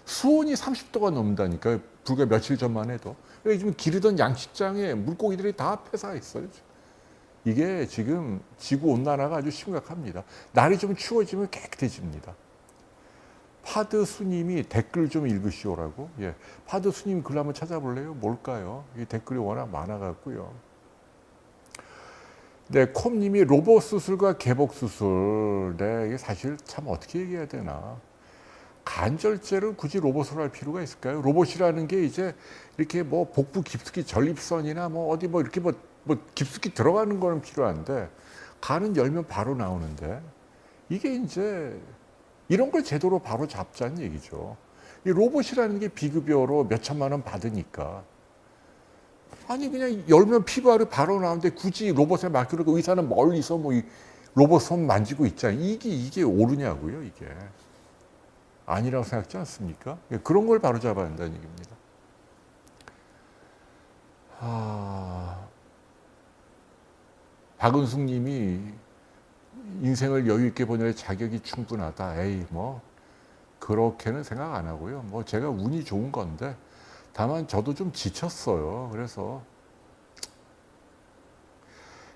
수온이 30도가 넘는다니까요. 불과 며칠 전만 해도. 요즘 기르던 양식장에 물고기들이 다 폐사했어요. 이게 지금 지구 온난화가 아주 심각합니다. 날이 좀 추워지면 깨끗해집니다. 파드 수님이 댓글 좀 읽으시오라고. 예, 파드 수님 글 한번 찾아볼래요? 뭘까요? 이 댓글이 워낙 많아갖고요. 네, 콤님이 로봇 수술과 개복 수술. 네, 이게 사실 참 어떻게 얘기해야 되나. 간절제를 굳이 로봇으로 할 필요가 있을까요? 로봇이라는 게 이제 이렇게 뭐 복부 깊숙이 전립선이나 뭐 어디 뭐 이렇게 뭐 깊숙이 들어가는 거는 필요한데 간은 열면 바로 나오는데 이게 이제 이런 걸 제대로 바로 잡자는 얘기죠. 이 로봇이라는 게 비급여로 몇 천만 원 받으니까 아니 그냥 열면 피부알이 바로 나오는데 굳이 로봇에 맡기고 의사는 멀리서 뭐 이 로봇 손 만지고 있잖아요. 이게 옳으냐고요, 이게. 아니라고 생각지 않습니까? 그런 걸 바로 잡아야 한다는 얘기입니다. 박은숙 님이 인생을 여유 있게 보낼 자격이 충분하다. 에이, 뭐 그렇게는 생각 안 하고요. 뭐 제가 운이 좋은 건데 다만 저도 좀 지쳤어요. 그래서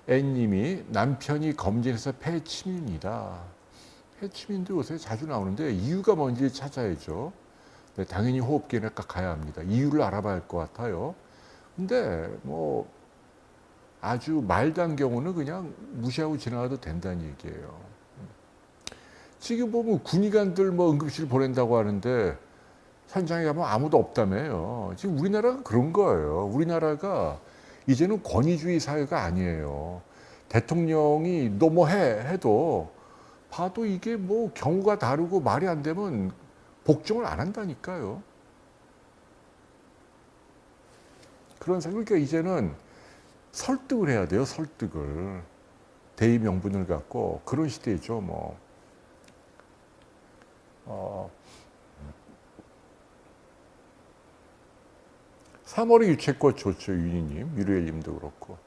N님이 남편이 검진해서 폐침입니다. 폐침인도 요새 자주 나오는데 이유가 뭔지 찾아야죠. 네, 당연히 호흡기내과 가야 합니다. 이유를 알아봐야 할 것 같아요. 근데 뭐 아주 말단 경우는 그냥 무시하고 지나가도 된다는 얘기예요. 지금 보면 군의관들 뭐 응급실 보낸다고 하는데 현장에 가면 아무도 없다며요. 지금 우리나라가 그런 거예요. 우리나라가 이제는 권위주의 사회가 아니에요. 대통령이 너 뭐 해도 봐도 이게 뭐 경우가 다르고 말이 안 되면 복종을 안 한다니까요. 그런 생각, 그러니까 이제는 설득을 해야 돼요, 설득을. 대의 명분을 갖고 그런 시대죠, 뭐. 3월에 유채꽃 좋죠, 윤희님, 유리엘님도 그렇고.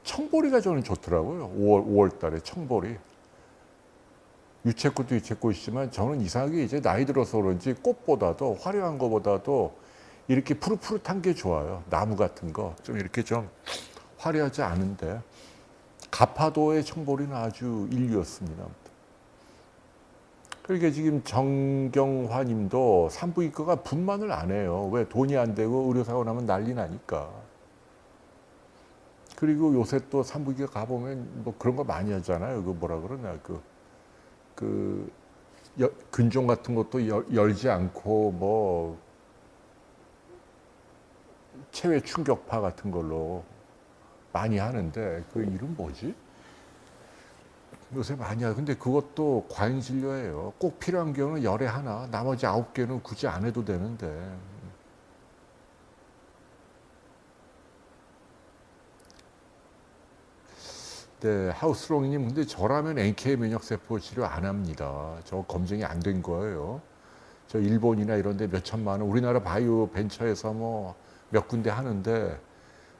청보리가 저는 좋더라고요. 5월 달에 청보리. 유채꽃도 유채꽃이지만 저는 이상하게 이제 나이 들어서 그런지 꽃보다도 화려한 것보다도 이렇게 푸릇푸릇한 게 좋아요. 나무 같은 거. 좀 이렇게 좀 화려하지 않은데. 가파도의 청보리는 아주 인류였습니다. 그러니까 지금 정경화 님도 산부인과가 분만을 안 해요. 왜? 돈이 안 되고 의료사고 나면 난리 나니까. 그리고 요새 또 산부인과 가보면 뭐 그런 거 많이 하잖아요. 그 뭐라 그러나 근종 같은 것도 열지 않고 뭐 체외 충격파 같은 걸로 많이 하는데 그 이름 뭐지? 요새 많이 하요. 근데 그것도 과잉 진료예요. 꼭 필요한 경우는 열에 하나, 나머지 9개는 굳이 안 해도 되는데. 네, 하우스롱님, 근데 저라면 NK 면역세포 치료 안 합니다. 저 검증이 안 된 거예요. 저 일본이나 이런 데 몇 천만 원, 우리나라 바이오 벤처에서 뭐 몇 군데 하는데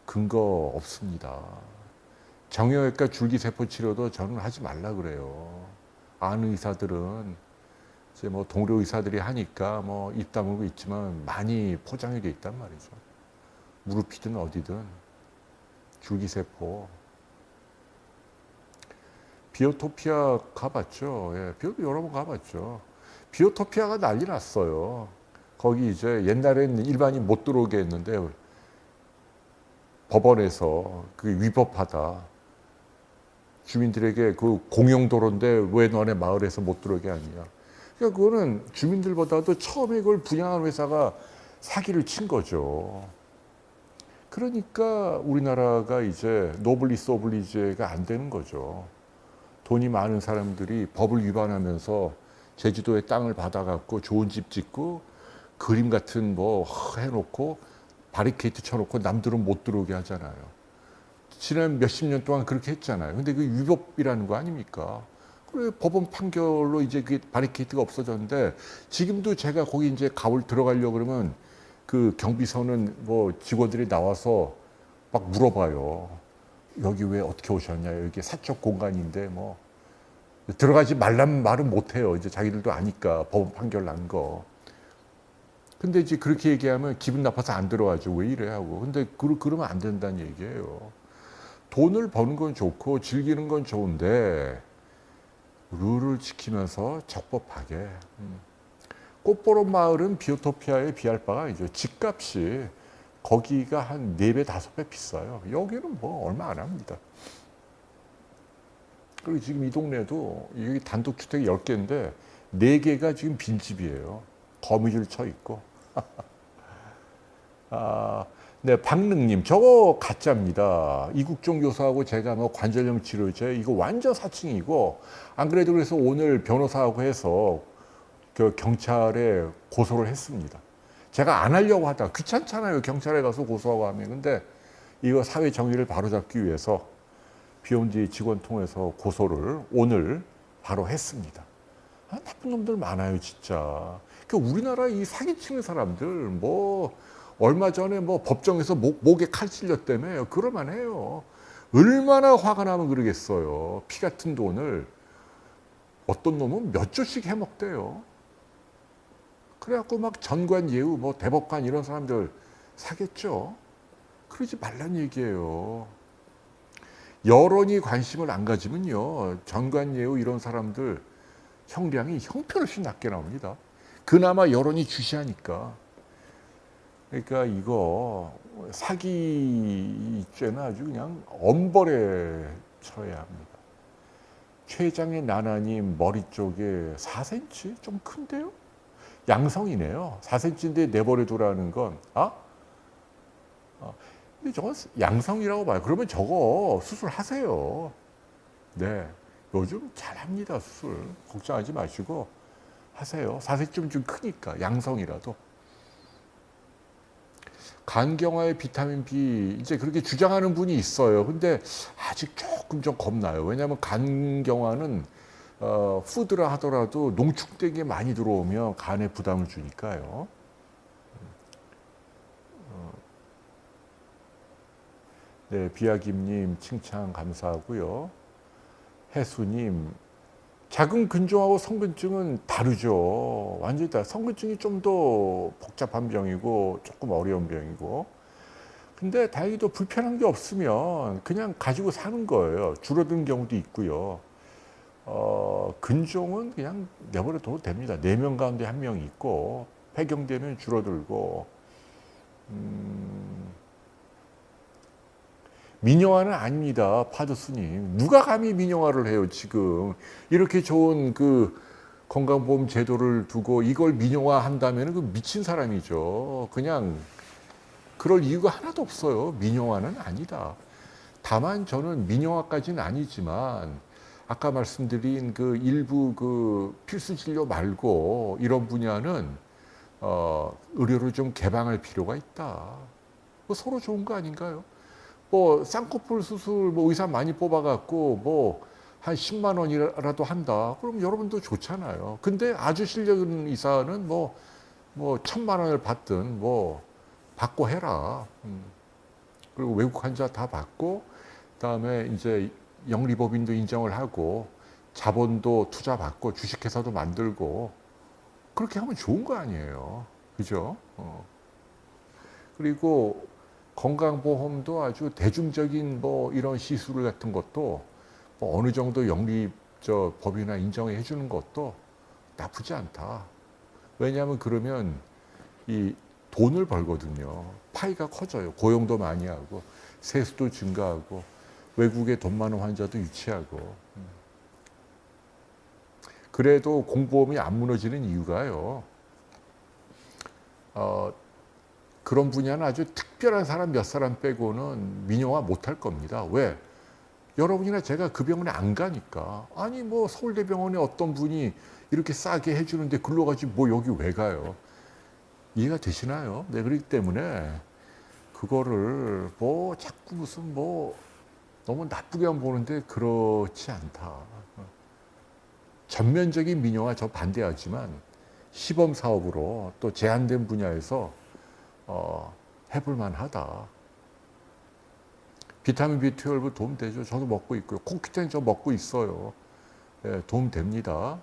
근거 없습니다. 정형외과 줄기세포 치료도 저는 하지 말라 그래요. 아는 의사들은 이제 뭐 동료 의사들이 하니까 뭐 입 다물고 있지만 많이 포장이 돼 있단 말이죠. 무릎이든 어디든 줄기세포. 비오토피아 가봤죠. 예, 비오도 여러 번 가봤죠. 비오토피아가 난리 났어요. 거기 이제 옛날에는 일반인 못 들어오게 했는데 법원에서 그 위법하다. 주민들에게 그 공용도로인데 왜 너네 마을에서 못 들어오게 하느냐. 그러니까 그거는 주민들보다도 처음에 그걸 분양한 회사가 사기를 친 거죠. 그러니까 우리나라가 이제 노블리스 오블리주가 안 되는 거죠. 돈이 많은 사람들이 법을 위반하면서 제주도에 땅을 받아갖고 좋은 집 짓고 그림 같은 뭐 해놓고 바리케이트 쳐놓고 남들은 못 들어오게 하잖아요. 지난 몇십 년 동안 그렇게 했잖아요. 근데 그 위법이라는 거 아닙니까? 그래, 법원 판결로 이제 그 바리케이트가 없어졌는데 지금도 제가 거기 이제 가을 들어가려고 그러면 그 경비서는 뭐 직원들이 나와서 막 물어봐요. 여기 왜 어떻게 오셨냐? 여기 사적 공간인데 뭐 들어가지 말란 말은 못 해요. 이제 자기들도 아니까 법원 판결 난 거. 근데 이제 그렇게 얘기하면 기분 나빠서 안 들어가죠. 왜 이래 하고. 근데 그러면 안 된다는 얘기예요. 돈을 버는 건 좋고 즐기는 건 좋은데 룰을 지키면서 적법하게. 꽃보름 마을은 비오토피아에 비할 바가 아니죠. 집값이 거기가 한 4배, 5배 비싸요. 여기는 뭐 얼마 안 합니다. 그리고 지금 이 동네도 여기 단독주택이 10개인데 4개가 지금 빈집이에요. 거미줄 쳐 있고. 아, 네, 박능님, 저거 가짜입니다. 이국종 교수하고 제가 뭐 관절염 치료제 이거 완전 사칭이고, 안 그래도 그래서 오늘 변호사하고 해서 그 경찰에 고소를 했습니다. 제가 안 하려고 하다가 귀찮잖아요. 경찰에 가서 고소하고 하면. 근데 이거 사회 정의를 바로잡기 위해서 비욘디 직원 통해서 고소를 오늘 바로 했습니다. 아, 나쁜 놈들 많아요, 진짜. 그 우리나라 이 사기치는 사람들 뭐 얼마 전에 뭐 법정에서 목에 칼 찔렸다며요. 그럴만해요. 얼마나 화가 나면 그러겠어요. 피 같은 돈을 어떤 놈은 몇 조씩 해먹대요. 그래갖고 막 전관 예우, 뭐 대법관 이런 사람들 사겠죠. 그러지 말란 얘기예요. 여론이 관심을 안 가지면요, 전관 예우 이런 사람들 형량이 형편없이 낮게 나옵니다. 그나마 여론이 주시하니까. 그러니까 이거 사기죄는 아주 그냥 엄벌에 처해야 합니다. 최장의 나나님 머리 쪽에 4cm? 좀 큰데요? 양성이네요. 4cm인데 내버려 두라는 건, 근데 저건 양성이라고 봐요. 그러면 저거 수술하세요. 네. 요즘 잘합니다, 수술. 걱정하지 마시고 하세요. 4cm 좀 크니까, 양성이라도. 간경화의 비타민 B, 이제 그렇게 주장하는 분이 있어요. 근데 아직 조금 좀 겁나요. 왜냐하면 간경화는 푸드라 하더라도 농축된 게 많이 들어오면 간에 부담을 주니까요. 네, 비아김님 칭찬 감사하고요. 해수님, 작은 근종하고 성근증은 다르죠. 완전히 다르죠. 성근증이 좀 더 복잡한 병이고 조금 어려운 병이고. 근데 다행히도 불편한 게 없으면 그냥 가지고 사는 거예요. 줄어든 경우도 있고요. 근종은 그냥 내버려둬도 됩니다. 4명 가운데 1명이 있고 폐경되면 줄어들고. 민영화는 아닙니다. 파드스님. 누가 감히 민영화를 해요, 지금. 이렇게 좋은 그 건강보험 제도를 두고 이걸 민영화 한다면 그 미친 사람이죠. 그냥 그럴 이유가 하나도 없어요. 민영화는 아니다. 다만 저는 민영화까지는 아니지만 아까 말씀드린 그 일부 그 필수 진료 말고 이런 분야는 의료를 좀 개방할 필요가 있다. 뭐 서로 좋은 거 아닌가요? 뭐 쌍꺼풀 수술 뭐 의사 많이 뽑아갖고 뭐 한 10만 원이라도 한다. 그럼 여러분도 좋잖아요. 근데 아주 실력 있는 의사는 뭐 1,000만 원을 받든 뭐 받고 해라. 그리고 외국 환자 다 받고 그다음에 이제 영리법인도 인정을 하고 자본도 투자 받고 주식회사도 만들고 그렇게 하면 좋은 거 아니에요. 그죠? 그리고 건강보험도 아주 대중적인 뭐 이런 시술 같은 것도 뭐 어느 정도 법이나 인정해 주는 것도 나쁘지 않다. 왜냐하면 그러면 이 돈을 벌거든요. 파이가 커져요. 고용도 많이 하고 세수도 증가하고 외국에 돈 많은 환자도 유치하고. 그래도 공보험이 안 무너지는 이유가요. 그런 분야는 아주 특별한 사람 몇 사람 빼고는 민영화 못할 겁니다. 왜? 여러분이나 제가 그 병원에 안 가니까. 아니 뭐 서울대병원에 어떤 분이 이렇게 싸게 해주는데 글로 가지 뭐 여기 왜 가요? 이해가 되시나요? 네, 그렇기 때문에 그거를 뭐 자꾸 무슨 뭐 너무 나쁘게만 보는데 그렇지 않다. 전면적인 민영화 저 반대하지만 시범 사업으로 또 제한된 분야에서 해볼 만하다. 비타민 B12 도움 되죠. 저도 먹고 있고요. 코큐텐 저 먹고 있어요. 네, 도움 됩니다.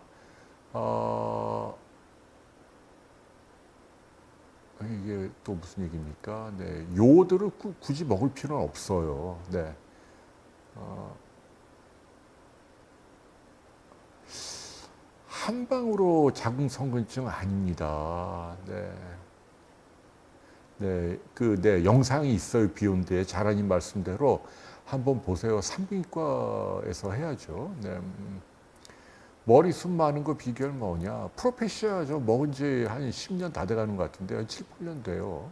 이게 또 무슨 얘기입니까? 네, 요오드를 굳이 먹을 필요는 없어요. 네. 한 방으로 자궁성근증 아닙니다. 네. 네, 네, 영상이 있어요. 비욘드에 자라님 말씀대로 한번 보세요. 산부인과에서 해야죠. 네. 머리숱 많은 거 비결 뭐냐? 프로페시아 저 먹은 지 한 10년 다 돼가는 것 같은데요. 7, 8년 돼요.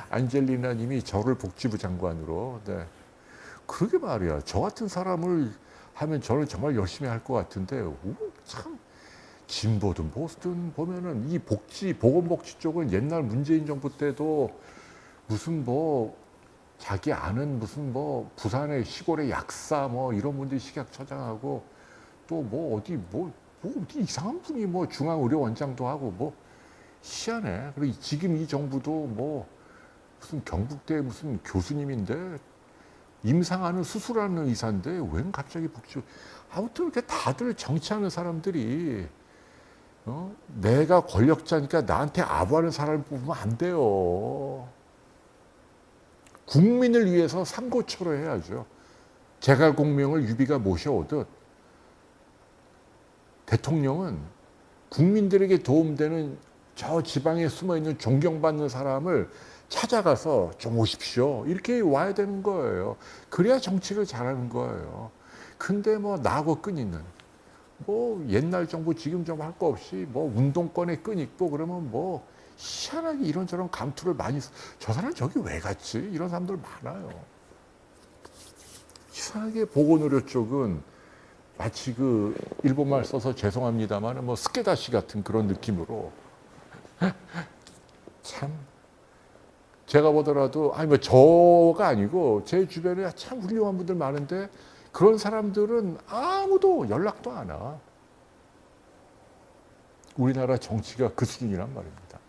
안젤리나 님이 저를 복지부 장관으로. 네. 그러게 말이야. 저 같은 사람을 하면 저는 정말 열심히 할 것 같은데, 오, 참. 진보든 보수든 보면은 이 보건복지 쪽은 옛날 문재인 정부 때도 무슨 뭐 자기 아는 무슨 뭐 부산의 시골의 약사 뭐 이런 분들이 식약처장하고 또 뭐 어디 이상한 분이 뭐 중앙의료원장도 하고 뭐 희한해. 그리고 지금 이 정부도 뭐 무슨 경북대 무슨 교수님인데 임상하는 수술하는 의사인데 웬 갑자기 복지. 아무튼 이렇게 다들 정치하는 사람들이 내가 권력자니까 나한테 아부하는 사람을 뽑으면 안 돼요. 국민을 위해서 삼고초려 해야죠. 제갈공명을 유비가 모셔오듯 대통령은 국민들에게 도움되는 저 지방에 숨어있는 존경받는 사람을 찾아가서 좀 오십시오. 이렇게 와야 되는 거예요. 그래야 정치를 잘하는 거예요. 근데 뭐 나하고 끈 있는 뭐 옛날 정부 지금 정부 할 거 없이 뭐 운동권에 끈 있고 그러면 뭐 희한하게 이런저런 감투를 많이 저 사람 저기 왜 갔지? 이런 사람들 많아요. 이상하게 보건의료 쪽은 마치 그 일본말 써서 죄송합니다만 뭐 스케다시 같은 그런 느낌으로 참 제가 보더라도 아니 뭐 저가 아니고 제 주변에 참 훌륭한 분들 많은데 그런 사람들은 아무도 연락도 안 와. 우리나라 정치가 그 수준이란 말입니다.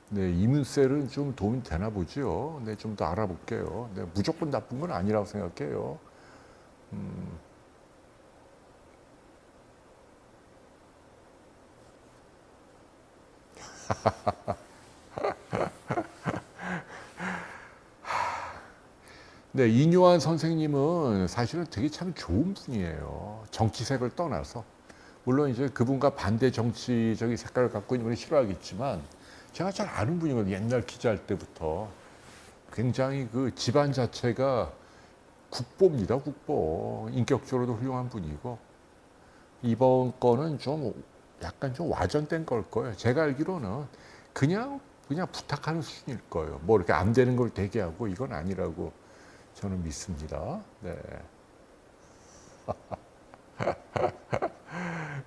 네, 이문셀은 좀 도움이 되나 보죠. 네, 좀 더 알아볼게요. 네, 무조건 나쁜 건 아니라고 생각해요. 네, 이뇨한 선생님은 사실은 되게 참 좋은 분이에요. 정치색을 떠나서. 물론 이제 그분과 반대 정치적인 색깔을 갖고 있는 분이 싫어하겠지만 제가 잘 아는 분이거든요. 옛날 기자할 때부터. 굉장히 그 집안 자체가 국보입니다. 국보. 인격적으로도 훌륭한 분이고 이번 건은 좀 약간 좀 와전된 걸 거예요. 제가 알기로는 그냥 부탁하는 수준일 거예요. 뭐 이렇게 안 되는 걸 대기하고 이건 아니라고 저는 믿습니다. 네.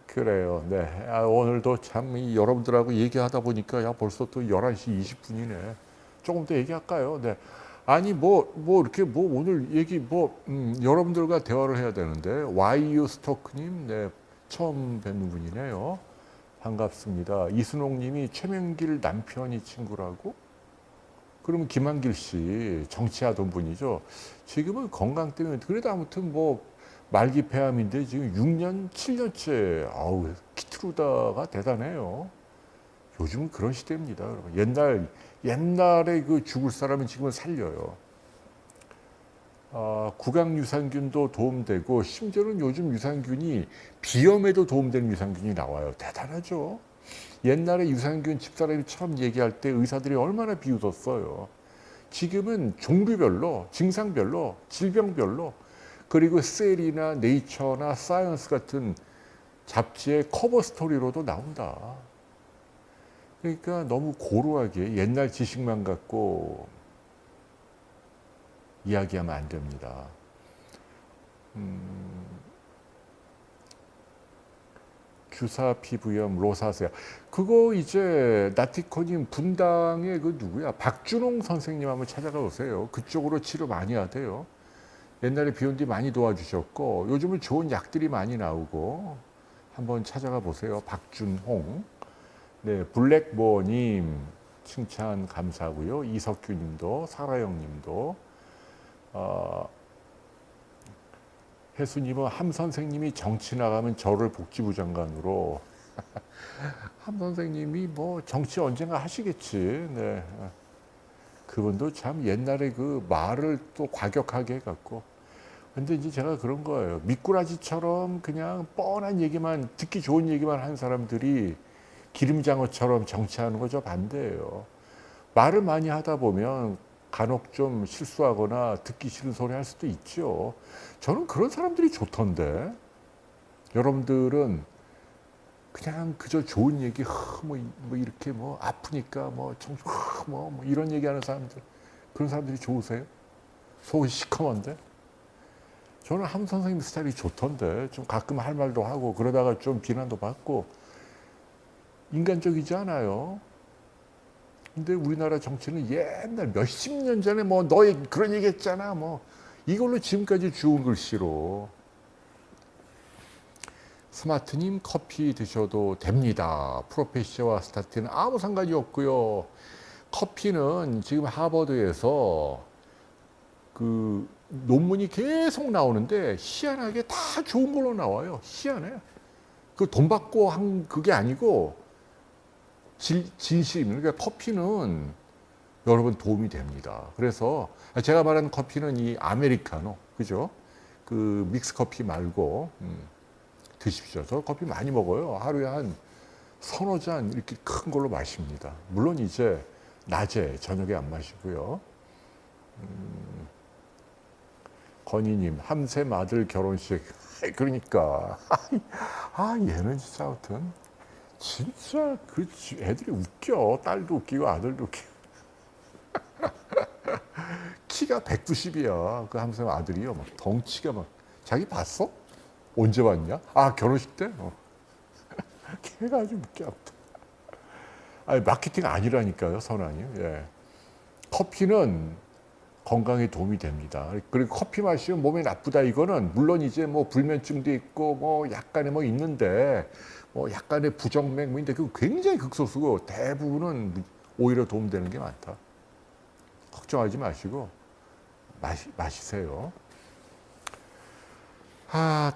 그래요. 네. 오늘도 참 여러분들하고 얘기하다 보니까 야 벌써 또 11시 20분이네. 조금 더 얘기할까요? 네. 아니 이렇게 오늘 얘기 여러분들과 대화를 해야 되는데 YU 스토크님 네 처음 뵙는 분이네요. 반갑습니다. 이순옥님이 최명길 남편이 친구라고? 그러면 김한길 씨 정치하던 분이죠. 지금은 건강 때문에 그래도 아무튼 뭐 말기 폐암인데 지금 6년 7년째 아우 키트루다가 대단해요. 요즘은 그런 시대입니다. 여러분. 옛날에 그 죽을 사람은 지금은 살려요. 구강 유산균도 도움되고 심지어는 요즘 유산균이 비염에도 도움되는 유산균이 나와요. 대단하죠. 옛날에 유산균 집사람이 처음 얘기할 때 의사들이 얼마나 비웃었어요. 지금은 종류별로, 증상별로, 질병별로 그리고 셀이나 네이처나 사이언스 같은 잡지의 커버 스토리로도 나온다. 그러니까 너무 고루하게 옛날 지식만 갖고 이야기하면 안 됩니다. 주사 피부염 로사세아 그거 이제 나티코님 분당의 그 누구야 박준홍 선생님 한번 찾아가 보세요. 그쪽으로 치료 많이 하대요. 옛날에 비욘디 많이 도와주셨고 요즘은 좋은 약들이 많이 나오고 한번 찾아가 보세요. 박준홍. 네, 블랙보어님 칭찬 감사하고요. 이석규님도 사라영님도 혜수님은 함 선생님이 정치 나가면 저를 복지부 장관으로. 함 선생님이 뭐 정치 언젠가 하시겠지. 네. 그분도 참 옛날에 그 말을 또 과격하게 해갖고. 근데 이제 제가 그런 거예요. 미꾸라지처럼 그냥 뻔한 얘기만, 듣기 좋은 얘기만 한 사람들이 기름장어처럼 정치하는 거 저 반대예요. 말을 많이 하다 보면 간혹 좀 실수하거나 듣기 싫은 소리 할 수도 있죠. 저는 그런 사람들이 좋던데. 여러분들은 그냥 그저 좋은 얘기, 뭐 이렇게 뭐 아프니까 뭐 정신, 뭐 이런 얘기하는 사람들, 그런 사람들이 좋으세요? 속이 시커먼데? 저는 함 선생님 스타일이 좋던데. 좀 가끔 할 말도 하고 그러다가 좀 비난도 받고 인간적이지 않아요. 근데 우리나라 정치는 옛날 몇십 년 전에 뭐 너희 그런 얘기 했잖아 뭐 이걸로 지금까지 주운 글씨로. 스마트님 커피 드셔도 됩니다. 프로페셔와 스타트는 아무 상관이 없고요. 커피는 지금 하버드에서 그 논문이 계속 나오는데 희한하게 다 좋은 걸로 나와요. 희한해. 그 돈 받고 한 그게 아니고 진심. 그러니까 커피는 여러분 도움이 됩니다. 그래서 제가 말하는 커피는 이 아메리카노, 그죠? 그 믹스 커피 말고 드십시오. 저 커피 많이 먹어요. 하루에 한 서너 잔 이렇게 큰 걸로 마십니다. 물론 이제 낮에 저녁에 안 마시고요. 건희님, 함샘 아들 결혼식. 그러니까 얘는 진짜 아무튼 진짜 그 애들이 웃겨. 딸도 웃기고 아들도 웃기고. 키가 190이야. 그 함샘 아들이요. 막 덩치가 막. 자기 봤어? 언제 봤냐? 아, 결혼식 때? 걔가 아주 웃겨. 아니, 마케팅 아니라니까요, 선아님. 예. 커피는 건강에 도움이 됩니다. 그리고 커피 마시면 몸에 나쁘다 이거는 물론 이제 뭐 불면증도 있고 뭐 약간의 뭐 있는데 뭐 약간의 부정맥 뭐인데 그 굉장히 극소수고 대부분은 오히려 도움되는 게 많다. 걱정하지 마시고 마시세요.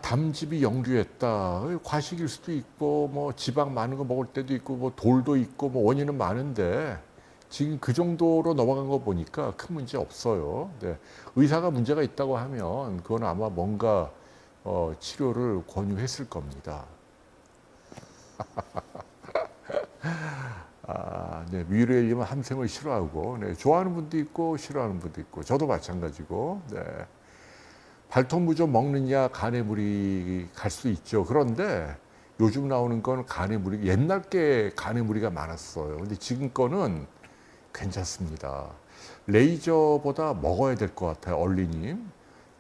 담즙이 역류했다. 과식일 수도 있고 뭐 지방 많은 거 먹을 때도 있고 뭐 돌도 있고 뭐 원인은 많은데 지금 그 정도로 넘어간 거 보니까 큰 문제 없어요. 네. 의사가 문제가 있다고 하면 그건 아마 뭔가 치료를 권유했을 겁니다. 네. 미래일님은 함샘을 싫어하고 네. 좋아하는 분도 있고 싫어하는 분도 있고 저도 마찬가지고 네. 발톱무 좀 먹느냐 간에 물이 갈 수 있죠. 그런데 요즘 나오는 건 간에 물이 옛날 게 간에 무리가 많았어요. 근데 지금 거는 괜찮습니다. 레이저보다 먹어야 될 것 같아요. 얼리님.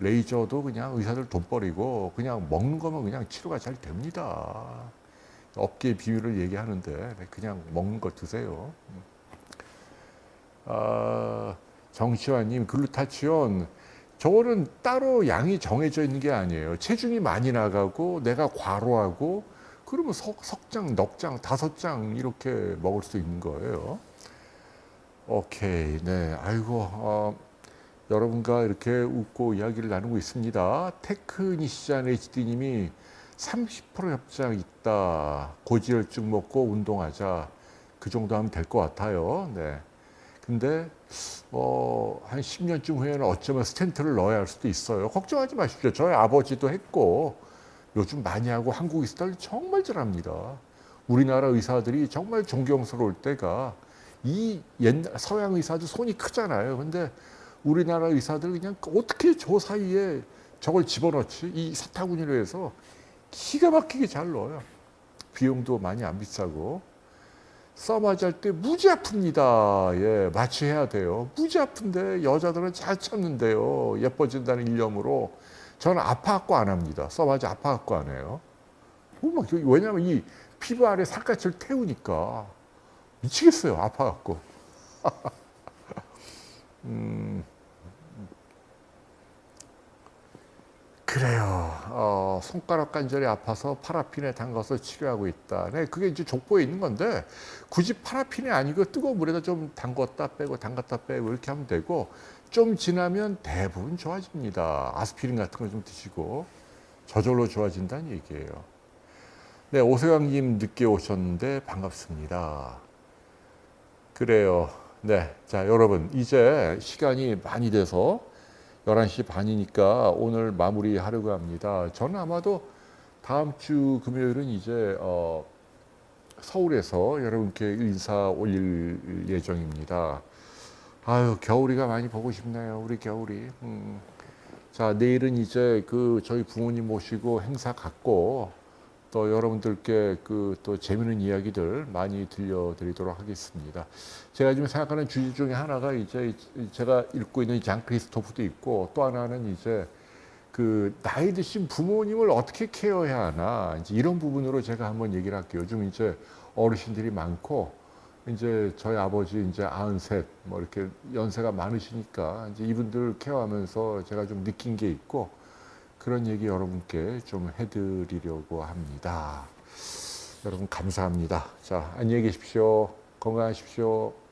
레이저도 그냥 의사들 돈 버리고 그냥 먹는 거면 그냥 치료가 잘 됩니다. 업계 비율을 얘기하는데 그냥 먹는 거 드세요. 정시환님 글루타치온 저거는 따로 양이 정해져 있는 게 아니에요. 체중이 많이 나가고 내가 과로하고 그러면 석장, 넉장, 5장 이렇게 먹을 수 있는 거예요. 오케이. 네. 아이고, 여러분과 이렇게 웃고 이야기를 나누고 있습니다. 테크니시안 HD님이 30% 협상 있다. 고지혈증 먹고 운동하자. 그 정도 하면 될 것 같아요. 네. 근데, 한 10년쯤 후에는 어쩌면 스텐트를 넣어야 할 수도 있어요. 걱정하지 마십시오. 저희 아버지도 했고, 요즘 많이 하고 한국 의사들 정말 잘합니다. 우리나라 의사들이 정말 존경스러울 때가 이 옛날 서양 의사들 손이 크잖아요. 근데 우리나라 의사들 그냥 어떻게 저 사이에 저걸 집어넣지? 이 사타구니로 해서 기가 막히게 잘 넣어요. 비용도 많이 안 비싸고. 써마지 할 때 무지 아픕니다. 예, 마취해야 돼요. 무지 아픈데 여자들은 잘 참는데요. 예뻐진다는 일념으로. 저는 아파갖고 안 합니다. 써마지 아파갖고 안 해요. 왜냐면 이 피부 아래 살갗을 태우니까 미치겠어요. 아파갖고. 그래요. 손가락 관절이 아파서 파라핀에 담가서 치료하고 있다. 네, 그게 이제 족보에 있는 건데 굳이 파라핀이 아니고 뜨거운 물에다 좀 담갔다 빼고 담갔다 빼고 이렇게 하면 되고 좀 지나면 대부분 좋아집니다. 아스피린 같은 거 좀 드시고 저절로 좋아진다는 얘기예요. 네, 오세영님 늦게 오셨는데 반갑습니다. 그래요. 네, 자 여러분 이제 시간이 많이 돼서 11시 반이니까 오늘 마무리하려고 합니다. 저는 아마도 다음 주 금요일은 이제 서울에서 여러분께 인사 올릴 예정입니다. 아유, 겨울이가 많이 보고 싶네요. 우리 겨울이. 자, 내일은 이제 그 저희 부모님 모시고 행사 갖고 또 여러분들께 그 또 재미있는 이야기들 많이 들려드리도록 하겠습니다. 제가 지금 생각하는 주제 중에 하나가 이제 제가 읽고 있는 장 크리스토프도 있고 또 하나는 이제 그 나이 드신 부모님을 어떻게 케어해야 하나 이제 이런 부분으로 제가 한번 얘기를 할게요. 요즘 이제 어르신들이 많고 이제 저희 아버지 이제 93, 뭐 이렇게 연세가 많으시니까 이제 이분들 케어하면서 제가 좀 느낀 게 있고 그런 얘기 여러분께 좀 해드리려고 합니다. 여러분 감사합니다. 자, 안녕히 계십시오. 건강하십시오.